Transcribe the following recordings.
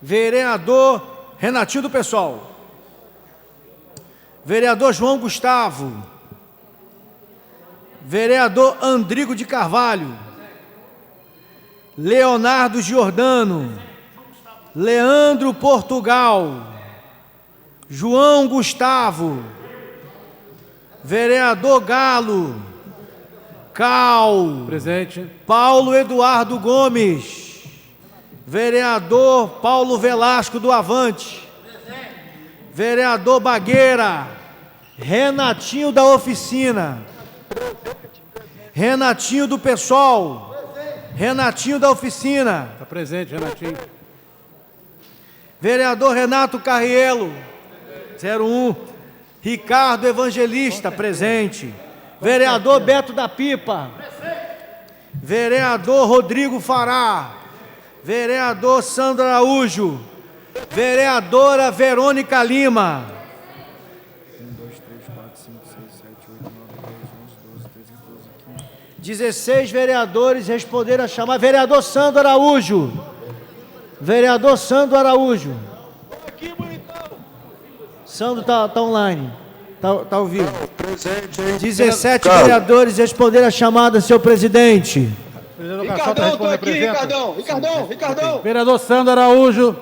Vereador Renatinho do PSOL. Vereador João Gustavo. Vereador Andrigo de Carvalho. Leonardo Giordano. Leandro Portugal. João Gustavo. Vereador Galo. Cal. Presente. Paulo Eduardo Gomes. Vereador Paulo Velasco do Avante. Vereador Bagueira. Renatinho da Oficina. Renatinho do PSOL. Renatinho da Oficina. Está presente, Renatinho. Vereador Renato Carrielo. 01. Ricardo Evangelista, presente. Vereador Beto da Pipa. Vereador Rodrigo Fará. Vereador Sandro Araújo. Vereadora Verônica Lima. 1, 2, 3, 4, 5, 6, 7, 8, 9, 10, 11, 12, 13, 14, 15. 16 vereadores responderam a chamar. Vereador Sandro Araújo. Vereador Sandro Araújo. Sandro está online. Está ao vivo. Presente, hein? 17 vereadores responderam a chamada, senhor presidente. Ricardão, estou aqui, Ricardão. Vereador Sandro Araújo.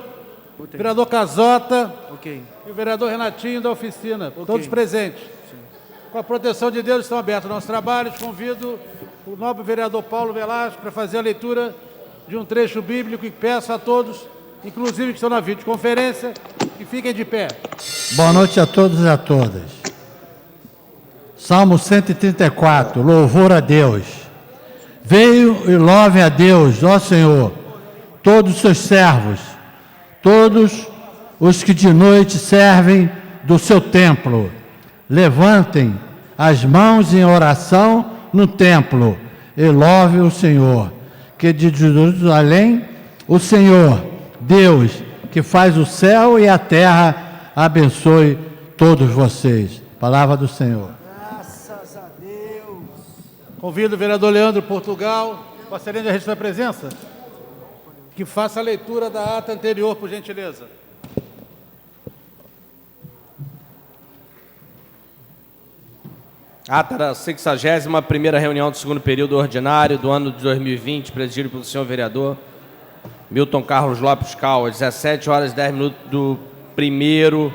Vereador Casota. Ok. E o vereador Renatinho da Oficina. Todos presentes. Com a proteção de Deus, estão abertos nossos trabalhos. Convido o nobre vereador Paulo Velasco para fazer a leitura de um trecho bíblico e peço a todos, inclusive que estão na videoconferência, que fiquem de pé. Boa noite a todos e a todas. Salmo 134, louvor a Deus. Veio e louve a Deus, ó Senhor, todos os seus servos, todos os que de noite servem do seu templo. Levantem as mãos em oração no templo e louve o Senhor, que de Jerusalém, o Senhor, Deus, que faz o céu e a terra, abençoe todos vocês. Palavra do Senhor. Graças a Deus. Convido o vereador Leandro Portugal, Conselheiro de registrar a presença, que faça a leitura da ata anterior, por gentileza. Ata da 61ª reunião do segundo período ordinário do ano de 2020, presidido pelo senhor vereador Milton Carlos Lopes Cal, às 17 horas e 10 minutos do primeiro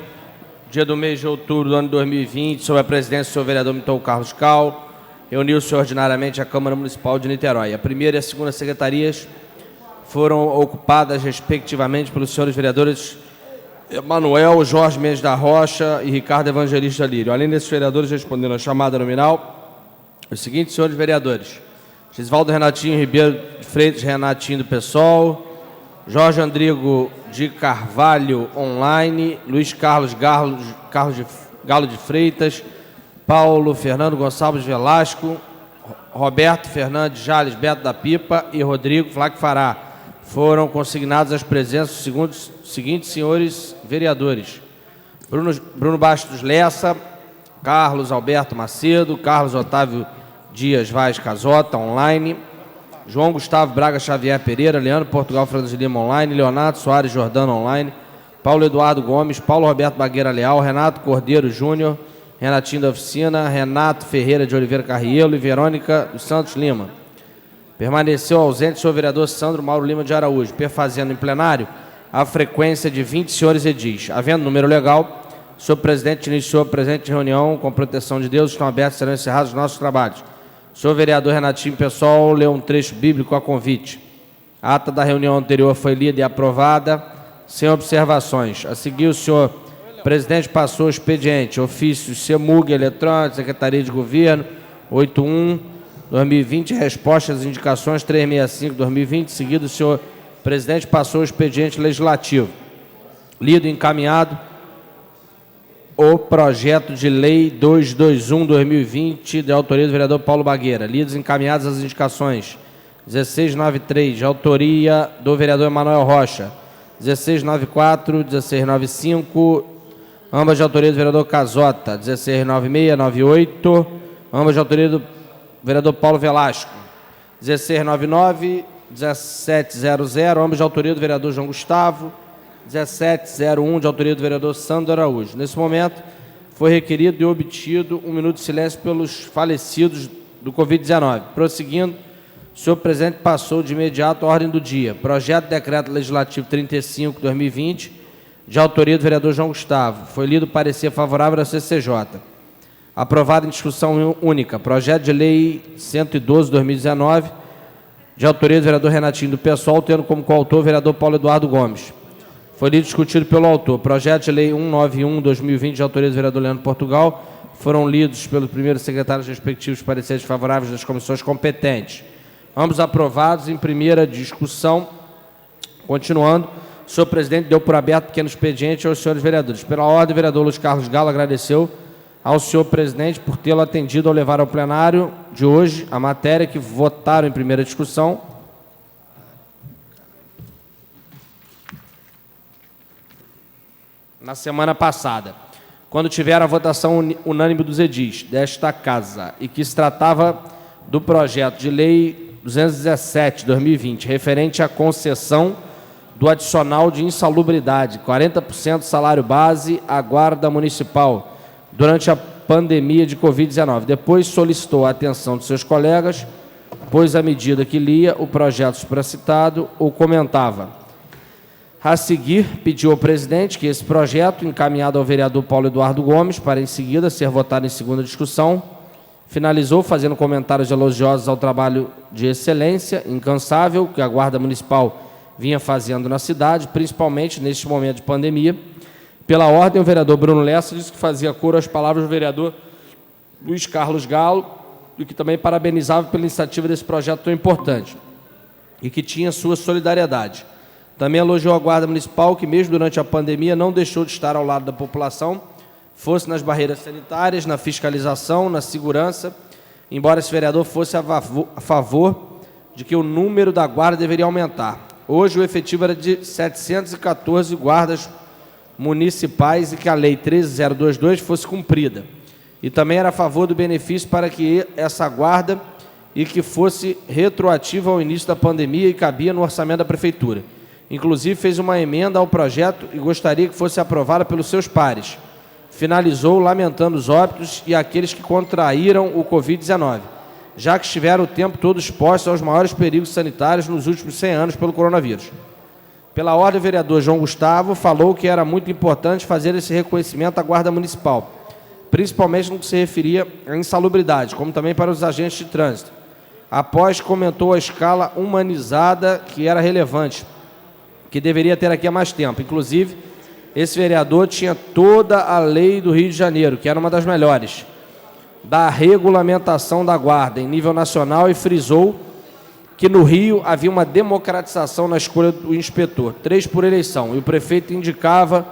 dia do mês de outubro do ano de 2020, sob a presidência do senhor vereador Milton Carlos Cal, reuniu-se ordinariamente a Câmara Municipal de Niterói. A primeira e a segunda secretarias foram ocupadas, respectivamente, pelos senhores vereadores Emanuel Jorge Mendes da Rocha e Ricardo Evangelista Lírio. Além desses vereadores, responderam à chamada nominal os seguintes senhores vereadores: Gisvaldo Renatinho Ribeiro de Freitas, Renatinho do PSOL, Jorge Andrigo de Carvalho, online, Luiz Carlos Galo de Freitas, Paulo Fernando Gonçalves Velasco, Roberto Fernandes Jales Beto da Pipa e Rodrigo Flac Fará. Foram consignados às presenças dos seguintes senhores vereadores: Bruno Bastos Lessa, Carlos Alberto Macedo, Carlos Otávio Dias Vaz Casota, online, João Gustavo Braga Xavier Pereira, Leandro Portugal Fernandes de Lima, online, Leonardo Soares Jordano, online, Paulo Eduardo Gomes, Paulo Roberto Bagueira Leal, Renato Cordeiro Júnior, Renatinho da Oficina, Renato Ferreira de Oliveira Carrielo e Verônica dos Santos Lima. Permaneceu ausente o senhor vereador Sandro Mauro Lima de Araújo, perfazendo em plenário a frequência de 20 senhores edis. Havendo número legal, o senhor presidente iniciou a presente reunião com proteção de Deus. Estão abertos e serão encerrados os nossos trabalhos. O senhor vereador Renatinho Pessoal leu um trecho bíblico a convite. A ata da reunião anterior foi lida e aprovada, sem observações. A seguir, o senhor presidente passou o expediente, ofício CEMUG eletrônico, Secretaria de Governo, 81/2020, respostas às indicações 365/2020. Seguido, o senhor presidente passou o expediente legislativo. Lido e encaminhado o projeto de lei 221/2020, de autoria do vereador Paulo Bagueira. Lidos e encaminhadas as indicações 1693, de autoria do vereador Emanuel Rocha, 1694, 1695, ambas de autoria do vereador Casota, 1696, 98, ambas de autoria do vereador Paulo Velasco, 1699, 1700, ambos de autoria do vereador João Gustavo. 1701, de autoria do vereador Sandro Araújo. Nesse momento, foi requerido e obtido 1 minuto de silêncio pelos falecidos do Covid-19. Prosseguindo, o senhor presidente passou de imediato a ordem do dia. Projeto de Decreto Legislativo 35/2020, de autoria do vereador João Gustavo. Foi lido o parecer favorável da CCJ. Aprovado em discussão única. Projeto de Lei 112/2019, de autoria do vereador Renatinho do PSOL, tendo como coautor o vereador Paulo Eduardo Gomes. Foi lido e discutido pelo autor. Projeto de Lei 191/2020, de autoria do vereador Leandro Portugal. Foram lidos pelos primeiros secretários respectivos pareceres favoráveis das comissões competentes. Ambos aprovados em primeira discussão. Continuando, o senhor presidente deu por aberto pequeno expediente aos senhores vereadores. Pela ordem, o vereador Luiz Carlos Galo agradeceu ao senhor presidente por tê-lo atendido ao levar ao plenário de hoje a matéria que votaram em primeira discussão. Na semana passada, quando tiveram a votação unânime dos edis desta Casa e que se tratava do projeto de Lei 217/2020, referente à concessão do adicional de insalubridade, 40% do salário base à Guarda Municipal, durante a pandemia de Covid-19. Depois solicitou a atenção de seus colegas, pois, à medida que lia o projeto supracitado, o comentava. A seguir, pediu ao presidente que esse projeto, encaminhado ao vereador Paulo Eduardo Gomes, para em seguida ser votado em segunda discussão, finalizou fazendo comentários elogiosos ao trabalho de excelência, incansável, que a Guarda Municipal vinha fazendo na cidade, principalmente neste momento de pandemia. Pela ordem, o vereador Bruno Lessa disse que fazia coro às palavras do vereador Luiz Carlos Galo e que também parabenizava pela iniciativa desse projeto tão importante e que tinha sua solidariedade. Também elogiou a Guarda Municipal, que mesmo durante a pandemia não deixou de estar ao lado da população, fosse nas barreiras sanitárias, na fiscalização, na segurança, embora esse vereador fosse a favor de que o número da guarda deveria aumentar. Hoje o efetivo era de 714 guardas municipais e que a Lei 13.022 fosse cumprida. E também era a favor do benefício para que essa guarda e que fosse retroativa ao início da pandemia e cabia no orçamento da Prefeitura. Inclusive, fez uma emenda ao projeto e gostaria que fosse aprovada pelos seus pares. Finalizou lamentando os óbitos e aqueles que contraíram o Covid-19, já que estiveram o tempo todo expostos aos maiores perigos sanitários nos últimos 100 anos pelo coronavírus. Pela ordem, o vereador João Gustavo falou que era muito importante fazer esse reconhecimento à Guarda Municipal, principalmente no que se referia à insalubridade, como também para os agentes de trânsito. Após, comentou a escala humanizada que era relevante, que deveria ter aqui há mais tempo. Inclusive, esse vereador tinha toda a lei do Rio de Janeiro, que era uma das melhores, da regulamentação da guarda em nível nacional, e frisou que no Rio havia uma democratização na escolha do inspetor, 3 por eleição, e o prefeito indicava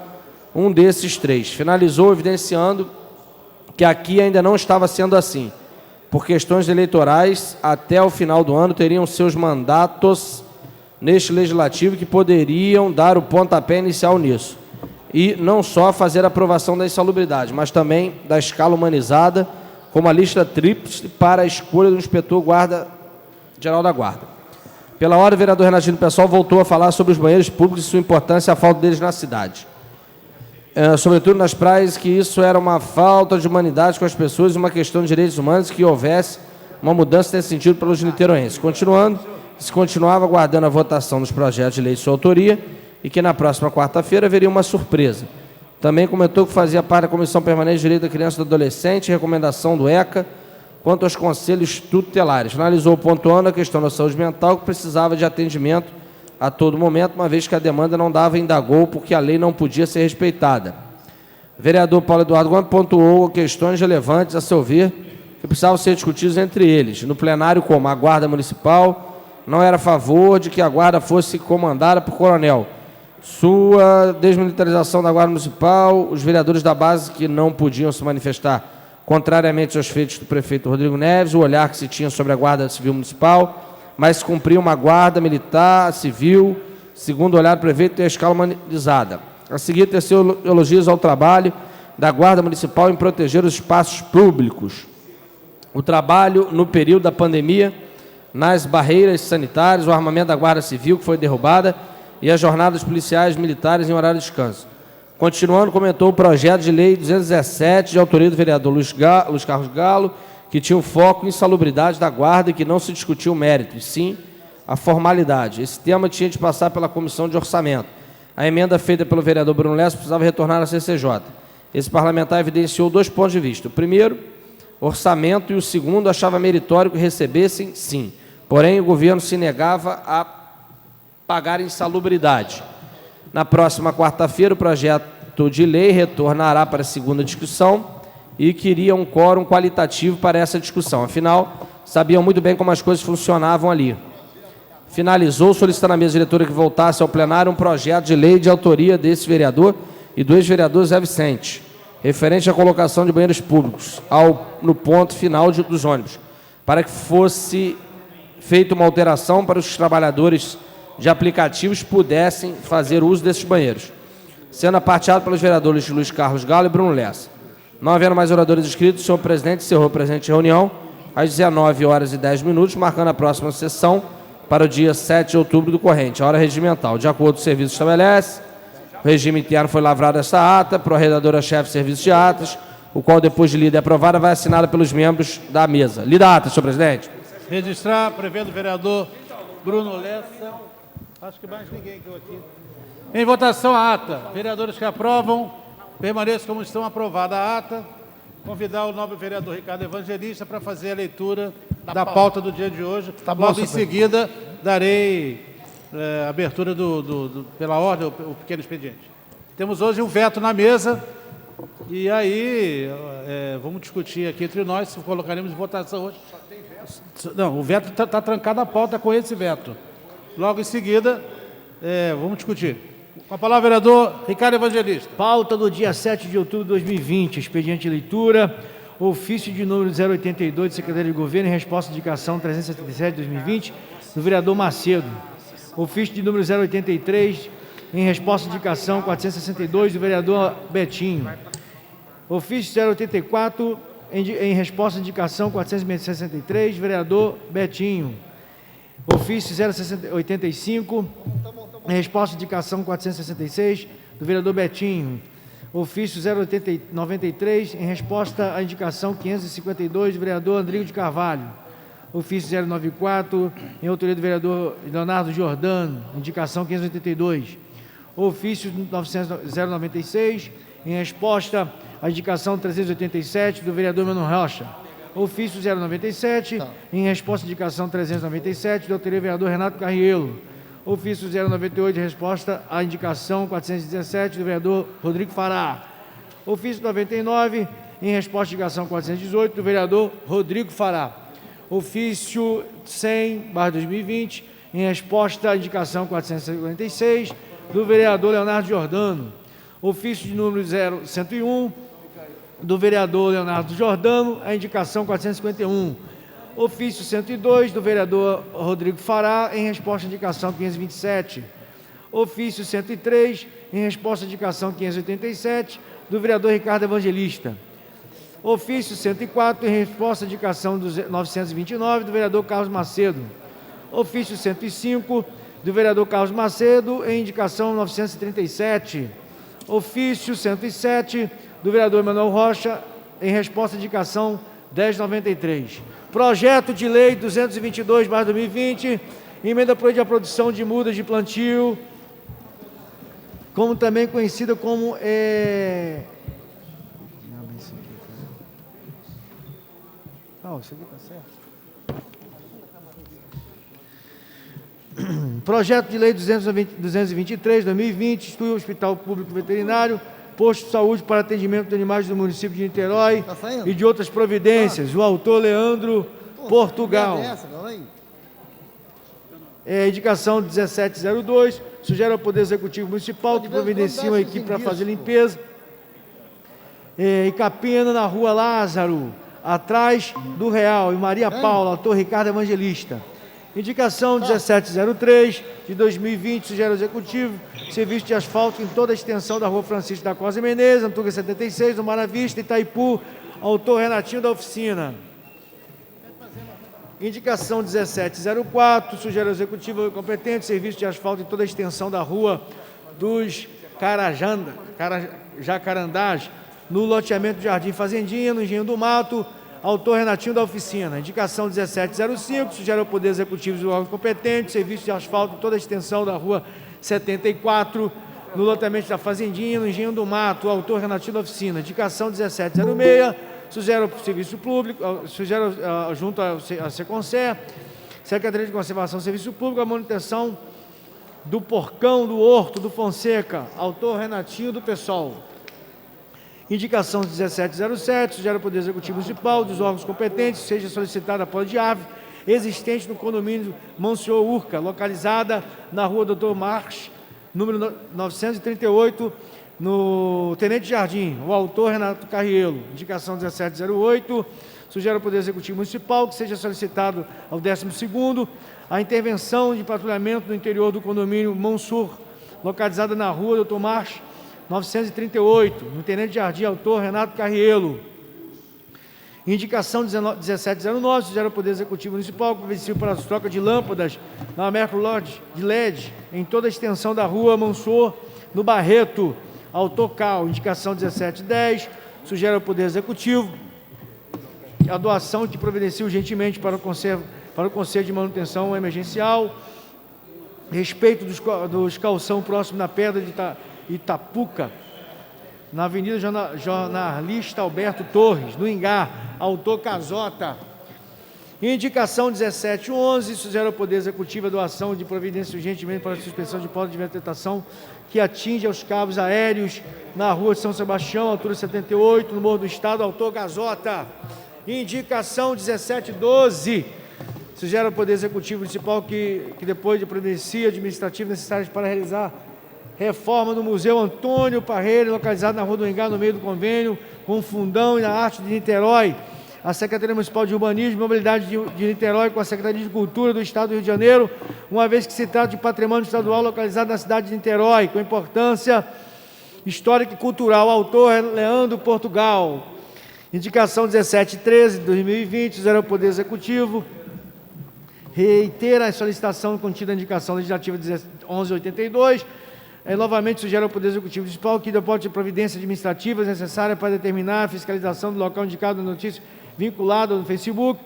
um desses 3. Finalizou evidenciando que aqui ainda não estava sendo assim. Por questões eleitorais, até o final do ano teriam seus mandatos neste legislativo que poderiam dar o pontapé inicial nisso. E não só fazer a aprovação da insalubridade, mas também da escala humanizada, como a lista tríplice para a escolha do inspetor-geral da Guarda. Pela hora, o vereador Renatinho do PSOL voltou a falar sobre os banheiros públicos e sua importância e a falta deles na cidade. Sobretudo nas praias, que isso era uma falta de humanidade com as pessoas e uma questão de direitos humanos, que houvesse uma mudança nesse sentido pelos niteroenses. Continuando, se continuava aguardando a votação dos projetos de lei de sua autoria e que na próxima quarta-feira haveria uma surpresa. Também comentou que fazia parte da Comissão Permanente de Direito da Criança e do Adolescente, recomendação do ECA, quanto aos conselhos tutelares. Finalizou pontuando a questão da saúde mental, que precisava de atendimento a todo momento, uma vez que a demanda não dava indagou, porque a lei não podia ser respeitada. O vereador Paulo Eduardo Gomes pontuou questões relevantes, a seu ver, que precisavam ser discutidas entre eles. No plenário, como a Guarda Municipal não era a favor de que a Guarda fosse comandada por coronel. Sua desmilitarização da Guarda Municipal, os vereadores da base que não podiam se manifestar contrariamente aos feitos do prefeito Rodrigo Neves, o olhar que se tinha sobre a Guarda Civil Municipal, mas se cumpria uma guarda militar, civil, segundo o olhar do prefeito, e a escala humanizada. A seguir, teceu elogios ao trabalho da Guarda Municipal em proteger os espaços públicos. O trabalho no período da pandemia nas barreiras sanitárias, o armamento da Guarda Civil, que foi derrubada, e as jornadas policiais militares em horário de descanso. Continuando, comentou o projeto de lei 217, de autoria do vereador Luiz Carlos Galo, que tinha o foco em insalubridade da guarda e que não se discutiu o mérito, e sim a formalidade. Esse tema tinha de passar pela Comissão de Orçamento. A emenda feita pelo vereador Bruno Lessa precisava retornar à CCJ. Esse parlamentar evidenciou 2 pontos de vista. O primeiro, orçamento, e o segundo, achava meritório que recebessem, sim. Porém, o governo se negava a pagar insalubridade. Na próxima quarta-feira, o projeto de lei retornará para a segunda discussão e queria um quórum qualitativo para essa discussão. Afinal, sabiam muito bem como as coisas funcionavam ali. Finalizou solicitando à mesa diretora que voltasse ao plenário um projeto de lei de autoria desse vereador e do ex-vereador Zé Vicente, referente à colocação de banheiros públicos no ponto final dos ônibus, para que fosse feita uma alteração para os trabalhadores de aplicativos pudessem fazer uso desses banheiros, sendo aparteado pelos vereadores Luiz Carlos Galo e Bruno Lessa. Não havendo mais oradores inscritos, o senhor presidente encerrou a presente reunião às 19h10, marcando a próxima sessão para o dia 7 de outubro do corrente, a hora regimental. De acordo com o serviço estabelece, o regime interno foi lavrado esta ata, pró-redatora-chefe de serviços de atas, o qual, depois de lida e aprovada, vai assinada pelos membros da mesa. Lida a ata, senhor presidente. Registrar, prevendo o vereador Bruno Lessa. Acho que mais ninguém que eu aqui. Em votação, a ata. Vereadores que aprovam, permaneçam como estão. Aprovada a ata. Convidar o nobre vereador Ricardo Evangelista para fazer a leitura da pauta do dia de hoje. Logo em seguida, darei abertura pela ordem, o pequeno expediente. Temos hoje um veto na mesa, e aí vamos discutir aqui entre nós se colocaremos em votação hoje. Não, o veto está trancado a pauta com esse veto. Logo em seguida, vamos discutir. Com a palavra, vereador Ricardo Evangelista. Pauta do dia 7 de outubro de 2020, expediente de leitura, ofício de número 082 de Secretaria de Governo em resposta à indicação 377 de 2020 do vereador Macedo. Ofício de número 083 em resposta à indicação 462 do vereador Betinho. Ofício 084 em resposta à indicação 463 do vereador Betinho. Ofício 085 em resposta à indicação 466 do vereador Betinho. Ofício 093 em resposta à indicação 552 do vereador Andrigo de Carvalho. Ofício 094 em autoria do vereador Leonardo Giordano, indicação 582. Ofício 096 em resposta à indicação 387 do vereador Mano Rocha. Ofício 097 em resposta à indicação 397 do autoria do vereador Renato Carrielo. Ofício 098 em resposta à indicação 417 do vereador Rodrigo Fará. Ofício 99 em resposta à indicação 418 do vereador Rodrigo Fará. Ofício 100/2020 em resposta à indicação 446 do vereador Leonardo Giordano. Ofício de número 101 do vereador Leonardo Giordano, a indicação 451. Ofício 102 do vereador Rodrigo Fará, em resposta à indicação 527. Ofício 103, em resposta à indicação 587, do vereador Ricardo Evangelista. Ofício 104, em resposta à indicação 929, do vereador Carlos Macedo. Ofício 105, do vereador Carlos Macedo, em indicação 937. Ofício 107, do vereador Manuel Rocha, em resposta à indicação 1093. Projeto de lei 222/2020, emenda proibida a produção de mudas de plantio, como também conhecida como isso aqui tá certo. Projeto de lei 223/2020, institui o Hospital Público Veterinário, posto de saúde para atendimento de animais do município de Niterói e de outras providências. O autor, Leandro Portugal. Indicação 1702, sugere ao Poder Executivo Municipal que providencie uma equipe para fazer limpeza. Icapina, na Rua Lázaro, atrás do Real, e Maria Paula, autor Ricardo Evangelista. Indicação 1703 de 2020, sugere ao Executivo serviço de asfalto em toda a extensão da Rua Francisco da Costa Menezes, Antuga 76, do Maravista, Itaipu, autor Renatinho da Oficina. Indicação 1704, sugere ao Executivo competente serviço de asfalto em toda a extensão da rua dos Jacarandás, no loteamento Jardim Fazendinha, no Engenho do Mato, autor Renatinho da Oficina. Indicação 1705, sugere ao Poder Executivo e órgãos competentes serviço de asfalto em toda a extensão da rua 74, no loteamento da Fazendinha, no Engenho do Mato, autor Renatinho da Oficina. Indicação 1706, sugere ao Serviço Público, sugere junto à Seconcer, Secretaria de Conservação do Serviço Público, a manutenção do Porcão do Horto do Fonseca, autor Renatinho do PSOL. Indicação 1707, sugere ao Poder Executivo Municipal, dos órgãos competentes, seja solicitada a poda de árvore existente no condomínio Monsenhor Urca, localizada na rua Dr. Marques, número 938, no Tenente Jardim, o autor Renato Carrielo. Indicação 1708, sugere ao Poder Executivo Municipal que seja solicitado ao 12º a intervenção de patrulhamento no interior do condomínio Monsur, localizada na rua Dr. Marques, 938, no Tenente Jardim, autor Renato Carrielo. Indicação 1709, sugere ao Poder Executivo Municipal que providencie para a troca de lâmpadas na Mercury Lodge de LED em toda a extensão da rua Mansur, no Barreto, autor Cal. Indicação 1710, sugere ao Poder Executivo a doação que providencie urgentemente para o Conselho de Manutenção Emergencial, respeito dos calção próximo da Pedra de Itapuca, na Avenida Jornalista Alberto Torres, no Ingá, autor Casota. Indicação 1711, sugere ao Poder Executivo a doação de providência urgentemente para a suspensão de poda de vegetação que atinge aos cabos aéreos na rua de São Sebastião, altura 78, no Morro do Estado, autor Casota. Indicação 1712, sugere ao Poder Executivo Municipal que depois de providência administrativa necessárias para realizar reforma do Museu Antônio Parreira, localizado na Rua do Engá, no meio do convênio, com o Fundão e na Arte de Niterói, a Secretaria Municipal de Urbanismo e Mobilidade de Niterói, com a Secretaria de Cultura do Estado do Rio de Janeiro, uma vez que se trata de patrimônio estadual localizado na cidade de Niterói, com importância histórica e cultural, autor Leandro Portugal. Indicação 1713, de 2020, sugere ao Poder Executivo reitera a solicitação contida na indicação legislativa 1182, novamente sugere ao Poder Executivo Municipal que deporte providências administrativas necessárias para determinar a fiscalização do local indicado na notícia vinculada no Facebook,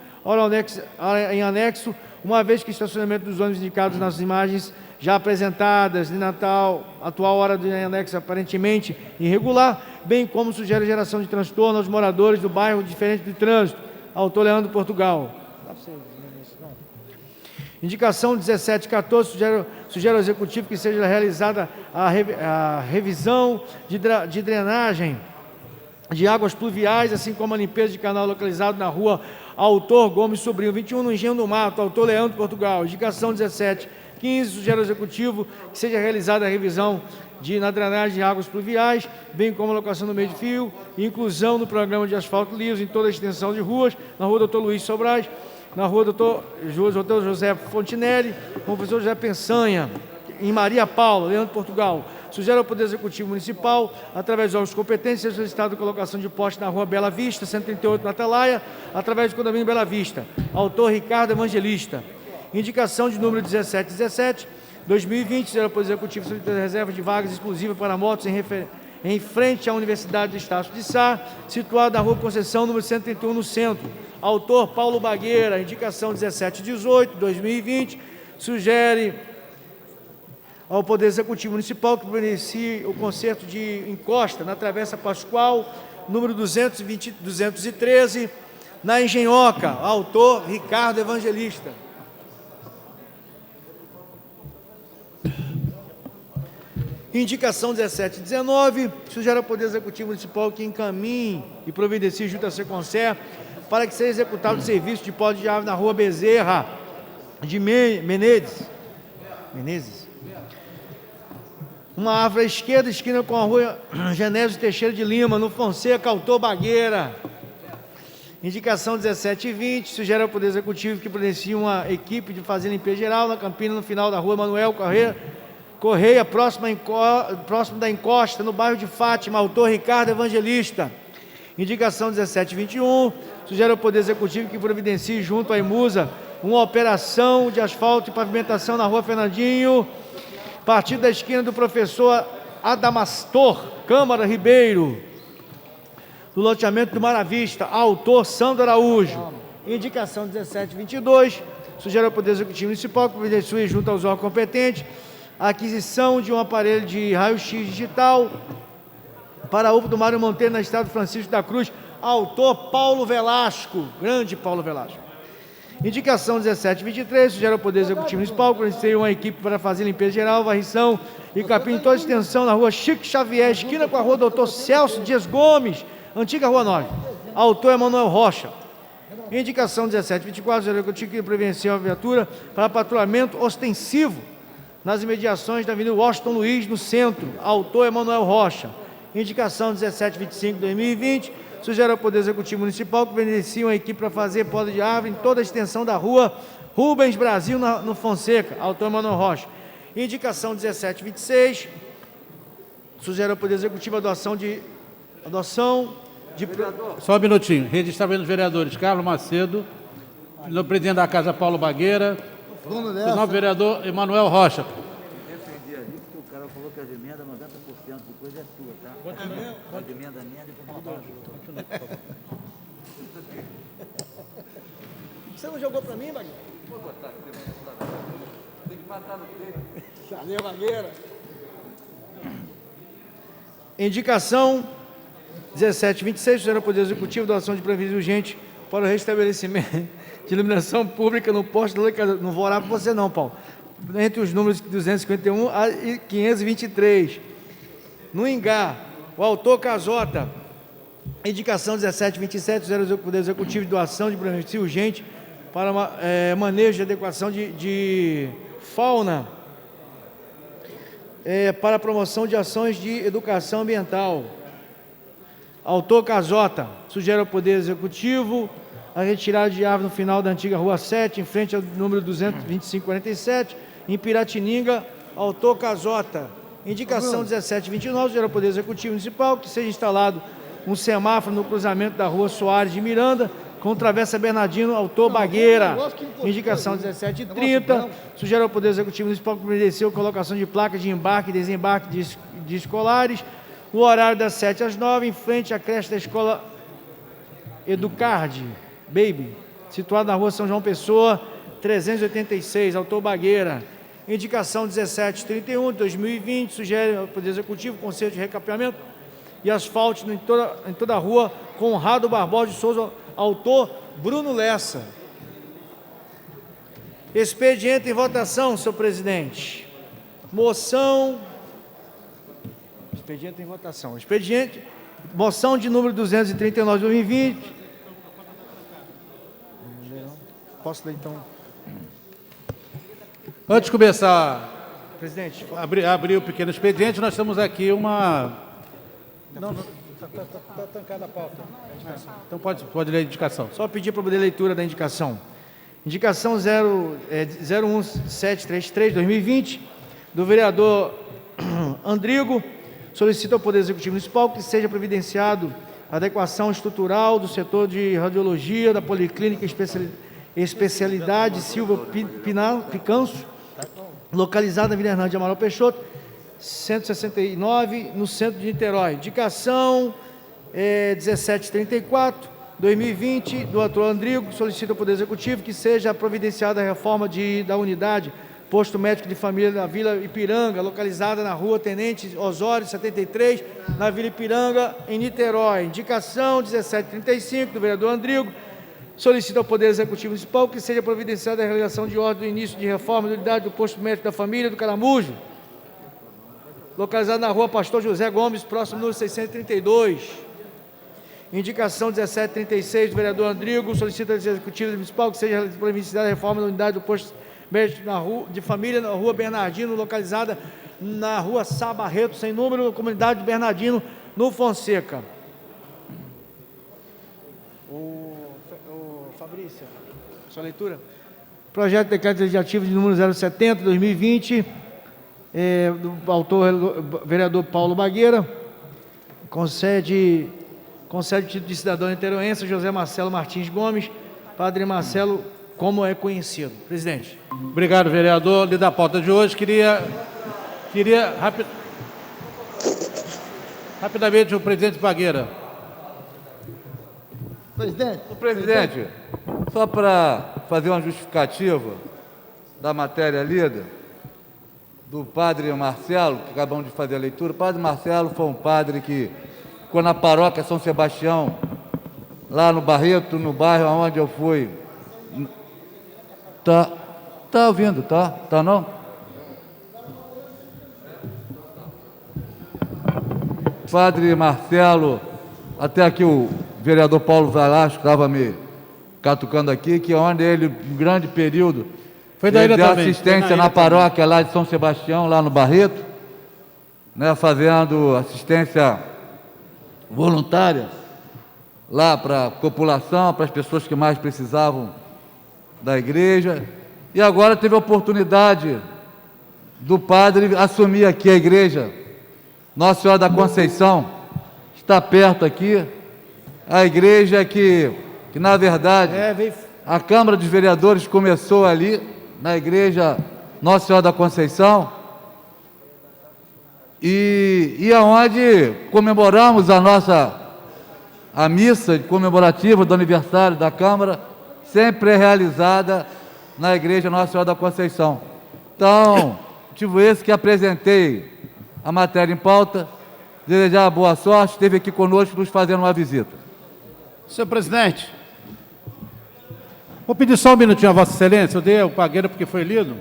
em anexo, uma vez que o estacionamento dos ônibus indicados nas imagens já apresentadas de Natal, atual hora do anexo aparentemente irregular, bem como sugere a geração de transtorno aos moradores do bairro diferente do trânsito, autor Leandro Portugal. Indicação 1714, sugere ao Executivo que seja realizada a revisão de drenagem de águas pluviais, assim como a limpeza de canal localizado na rua Autor Gomes Sobrinho, 21, no Engenho do Mato, autor Leandro Portugal. Indicação 1715, sugere ao Executivo que seja realizada a revisão na drenagem de águas pluviais, bem como a locação do meio de fio e inclusão no programa de asfalto liso em toda a extensão de ruas, na rua Dr. Luiz Sobrais, na rua Dr. José Fontinelli, com o professor José Pensanha, em Maria Paula, Leandro Portugal. Sugere ao Poder Executivo Municipal, através dos órgãos competentes, seja solicitada a colocação de poste na rua Bela Vista, 138, na Atalaia, através do condomínio Bela Vista. Autor Ricardo Evangelista. Indicação de número 1717, 2020, sugere ao Poder Executivo solicitar reserva de vagas exclusivas para motos em frente à Universidade do Estácio de Sá, situada na rua Conceição, número 131, no centro. Autor Paulo Bagueira. Indicação 1718, 2020, sugere ao Poder Executivo Municipal que providencie o conserto de encosta na Travessa Pascoal, número 213, na Engenhoca. Autor Ricardo Evangelista. Indicação 1719, sugere ao Poder Executivo Municipal que encaminhe e providencie junto à Seconcer para que seja executado o serviço de poda de árvore na rua Bezerra de Menezes. Uma árvore à esquerda, esquina com a rua Genésio Teixeira de Lima, no Fonseca, autor Bagueira. Indicação 1720, sugere ao Poder Executivo que providencie uma equipe de fazer limpeza geral na Campina, no final da rua Manuel Correia, próximo da encosta, no bairro de Fátima, autor Ricardo Evangelista. Indicação 1721, sugere ao Poder Executivo que providencie junto à Imusa uma operação de asfalto e pavimentação na rua Fernandinho, a partir da esquina do professor Adamastor Câmara Ribeiro, do loteamento do Maravista, autor Sandro Araújo. Indicação 1722, sugere ao Poder Executivo Municipal que providencie junto aos órgãos competentes a aquisição de um aparelho de raio-x digital para a UPA do Mário Monteiro, na estrada Francisco da Cruz, autor Paulo Velasco, grande Paulo Velasco. Indicação 1723, sugere ao Poder Executivo Municipal que providencie uma equipe para fazer limpeza geral, varrição e capim em toda a extensão na rua Chico Xavier, esquina com a rua Doutor Celso Dias Gomes, antiga Rua 9. Autor Emanuel Rocha. Indicação 1724, sugere ao Executivo que providencie uma viatura para patrulhamento ostensivo nas imediações da Avenida Washington Luiz, no centro. Autor Emanuel Rocha. Indicação 1725/2020, sugere ao Poder Executivo Municipal que providencie uma equipe para fazer poda de árvore em toda a extensão da rua Rubens Brasil, no Fonseca. Autor Emanuel Rocha. Indicação 1726, sugere ao Poder Executivo a adoção de... Só um minutinho. Registrado pelos vereadores Carlos Macedo, do presidente da Casa Paulo Bagueira, do novo vereador Emanuel Rocha. Defendi ali, porque o cara falou que as emendas, 90% de coisa é sua, tá? As emendas minhas, depois não. Você não jogou para mim, Bagueira? Vou botar aqui. Tem que matar no peito. Valeu, Bagueira. Indicação 1726, sugere ao Poder Executivo doação de previsão urgente para o restabelecimento de iluminação pública no posto da localidade. Não vou orar para você não, Paulo. Entre os números 251 e 523. No Ingá, o autor Casota. Indicação 1727, sugere ao Poder Executivo de doação de previsão urgente para manejo de adequação de fauna para a promoção de ações de educação ambiental. Autor Casota, sugere ao Poder Executivo a retirada de árvore no final da antiga Rua 7, em frente ao número 22547, em Piratininga. Autor Casota. Indicação 1729, sugere ao Poder Executivo Municipal que seja instalado um semáforo no cruzamento da Rua Soares de Miranda, com Travessa Bernardino, autor Bagueira. Indicação 1730, sugere ao Poder Executivo Municipal que providencie a colocação de placas de embarque e desembarque de escolares, no horário das 7 às 9, em frente à creche da escola Educard Baby, situada na rua São João Pessoa, 386, autor Bagueira. Indicação 1731 de 2020, sugere ao Poder Executivo conceito de recapeamento e asfalto em toda a rua Conrado Barbosa de Souza, autor Bruno Lessa. Expediente em votação, senhor presidente. Moção. Expediente em votação. Expediente. Moção de número 239 de 2020. Posso ler então? Antes de começar, Presidente. abrir o pequeno expediente, nós temos aqui uma... Não, está tancada a pauta. Então pode ler a indicação. Só pedir para poder leitura da indicação. Indicação 01733/2020, do vereador Andrigo, solicita ao Poder Executivo Municipal que seja providenciado a adequação estrutural do setor de radiologia da Policlínica Especialidade Silva Picanço, localizada na Avenida Hernando de Amaral Peixoto, 169, no centro de Niterói. Indicação 1734/2020, do ator Andrigo, solicita ao Poder Executivo que seja providenciada a reforma da unidade Posto Médico de Família da Vila Ipiranga, localizada na rua Tenente Osório, 73, na Vila Ipiranga, em Niterói. Indicação 1735, do vereador Andrigo, solicita ao Poder Executivo Municipal que seja providenciada a realização de ordem do início de reforma da unidade do Posto Médico da Família do Caramujo, localizado na rua Pastor José Gomes, próximo número 632. Indicação 1736, do vereador Andrigo, solicita ao Executivo Municipal que seja providenciada a reforma da unidade do Posto Médico de Família na rua Bernardino, localizada na rua Sá Barreto, sem número, comunidade de Bernardino, no Fonseca. Fabrício, sua leitura. Projeto de decreto legislativo de número 070/2020, do autor vereador Paulo Bagueira, concede o título de cidadão niteroense José Marcelo Martins Gomes, padre Marcelo como é conhecido. Presidente. Obrigado, vereador. Lida a pauta de hoje. Queria rapidamente o presidente Bagueira. Presidente, só para fazer uma justificativa da matéria lida, do padre Marcelo, que acabamos de fazer a leitura. O padre Marcelo foi um padre que ficou na paróquia São Sebastião, lá no Barreto, no bairro onde eu fui. Tá ouvindo, tá? Tá não? Padre Marcelo, até aqui o vereador Paulo Velasco estava me catucando aqui, que onde ele, um grande período, Foi da ilha deu também. assistência na paróquia lá de São Sebastião, lá no Barreto, né, fazendo assistência voluntária lá para a população, para as pessoas que mais precisavam da igreja. E agora teve a oportunidade do padre assumir aqui a igreja Nossa Senhora da Conceição, está perto aqui, a igreja que na verdade, a Câmara dos Vereadores começou ali, na igreja Nossa Senhora da Conceição, e aonde comemoramos a missa comemorativa do aniversário da Câmara, sempre é realizada na igreja Nossa Senhora da Conceição. Então, motivo esse que apresentei a matéria em pauta, desejar boa sorte, esteve aqui conosco nos fazendo uma visita. Senhor presidente. Vou pedir só um minutinho a Vossa Excelência, eu dei o Bagueira porque foi lido.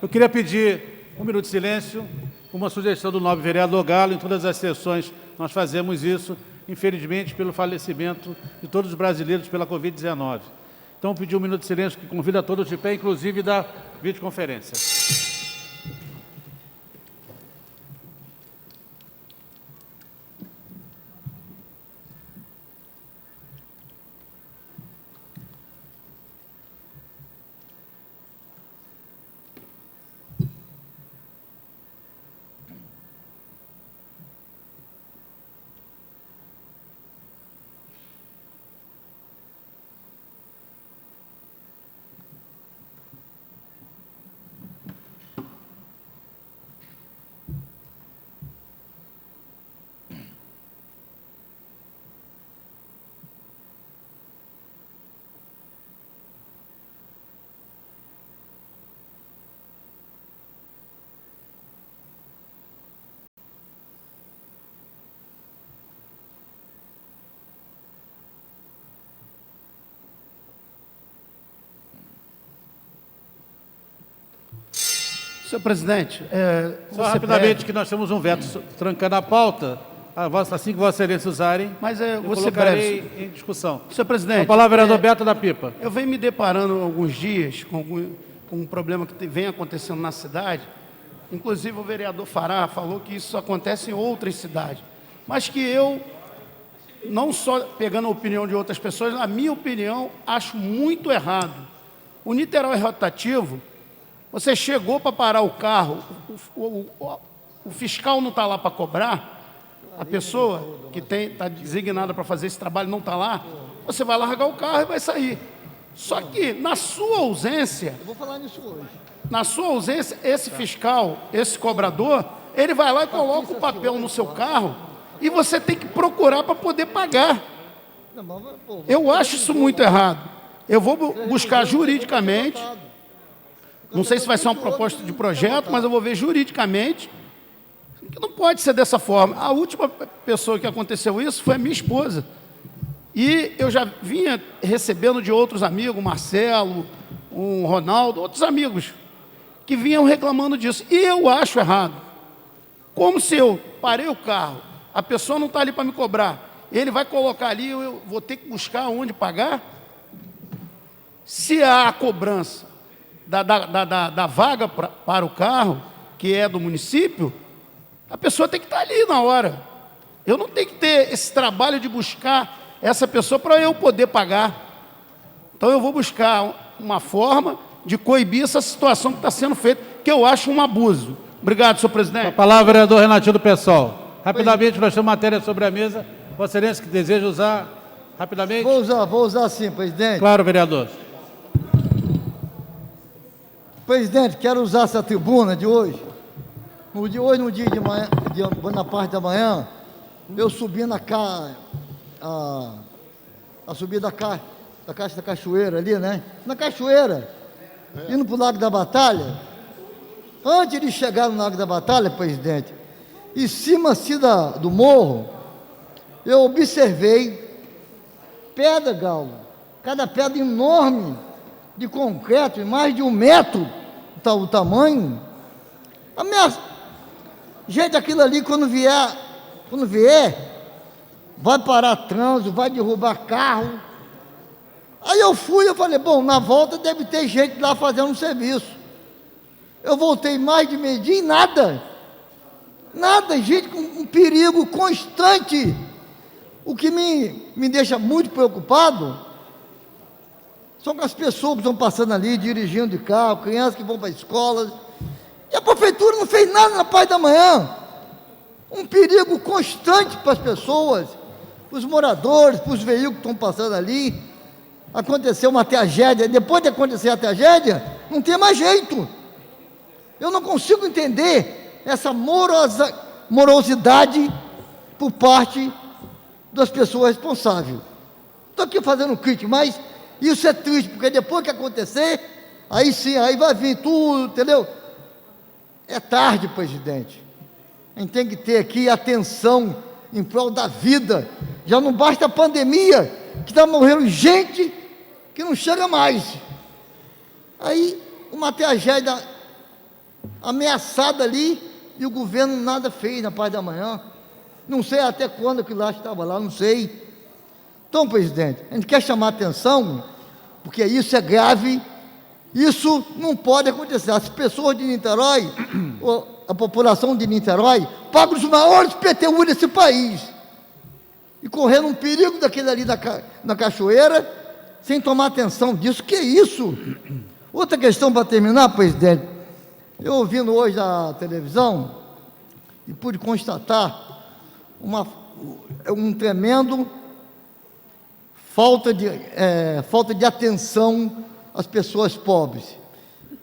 Eu queria pedir um minuto de silêncio, uma sugestão do nobre vereador Galo. Em todas as sessões nós fazemos isso, infelizmente, pelo falecimento de todos os brasileiros pela Covid-19. Então, pedir um minuto de silêncio que convida a todos de pé, inclusive da videoconferência. Senhor presidente, Só rapidamente, que nós temos um veto trancando a pauta, assim que Vossa Excelência usarem, mas eu vou ser colocarei breve. em discussão. Senhor presidente, A palavra é vereador Beto da Pipa. eu venho me deparando há alguns dias com um problema que vem acontecendo na cidade. Inclusive o vereador Fará falou que isso acontece em outras cidades. Mas que eu, não só pegando a opinião de outras pessoas, na minha opinião, acho muito errado. O Niterói rotativo, você chegou para parar o carro, o fiscal não está lá para cobrar, a pessoa que está designada para fazer esse trabalho não está lá, você vai largar o carro e vai sair. Só que, na sua ausência, Eu vou falar nisso hoje. na sua ausência, esse fiscal, esse cobrador, ele vai lá e coloca o papel no seu carro e você tem que procurar para poder pagar. Eu acho isso muito errado. Eu vou buscar juridicamente, não sei se vai ser uma proposta de projeto, mas eu vou ver juridicamente que não pode ser dessa forma. A última pessoa que aconteceu isso foi a minha esposa. E eu já vinha recebendo de outros amigos, Marcelo, o Ronaldo, outros amigos, que vinham reclamando disso. E eu acho errado. Como se eu parei o carro, a pessoa não está ali para me cobrar, ele vai colocar ali, eu vou ter que buscar onde pagar? Se há a cobrança da vaga para o carro, que é do município, a pessoa tem que estar ali na hora. Eu não tenho que ter esse trabalho de buscar essa pessoa para eu poder pagar. Então eu vou buscar uma forma de coibir essa situação que está sendo feita, que eu acho um abuso. Obrigado, senhor presidente. A palavra, vereador Renatinho do PSOL. Rapidamente, nós temos matéria sobre a mesa. Vossa Excelência que deseja usar rapidamente? Vou usar sim, presidente. Claro, vereador. Presidente, quero usar essa tribuna de hoje. No dia de manhã, na parte da manhã, eu subi a subida da Caixa da Cachoeira ali, né? Na Cachoeira, indo para o Lago da Batalha. Antes de chegar no Lago da Batalha, presidente, em cima assim do morro, eu observei pedra, Galo, cada pedra enorme de concreto, mais de 1 metro, o tamanho. Gente, aquilo ali, quando vier, vai parar trânsito, vai derrubar carro. Aí eu falei, bom, na volta deve ter gente lá fazendo um serviço. Eu voltei mais de meio-dia e nada, gente, com um perigo constante. O que me deixa muito preocupado são com as pessoas que estão passando ali, dirigindo de carro, crianças que vão para escolas, e a prefeitura não fez nada na parte da manhã. Um perigo constante para as pessoas, para os moradores, para os veículos que estão passando ali. Aconteceu uma tragédia, depois de acontecer a tragédia, não tem mais jeito. Eu não consigo entender essa morosidade por parte das pessoas responsáveis. Estou aqui fazendo crítica, mas isso é triste, porque depois que acontecer, aí sim, aí vai vir tudo, entendeu? É tarde, presidente. A gente tem que ter aqui atenção em prol da vida. Já não basta a pandemia, que está morrendo gente que não chega mais. Aí, uma tragédia ameaçada ali, e o governo nada fez na parte da manhã. Não sei até quando que lá estava lá, não sei. Então, presidente, a gente quer chamar atenção, porque isso é grave, isso não pode acontecer. As pessoas de Niterói, a população de Niterói, pagam os maiores PTU desse país, e correndo um perigo daquele ali na cachoeira, sem tomar atenção disso. Que isso? Outra questão para terminar, presidente, eu ouvindo hoje a televisão, e pude constatar um tremendo falta de atenção às pessoas pobres.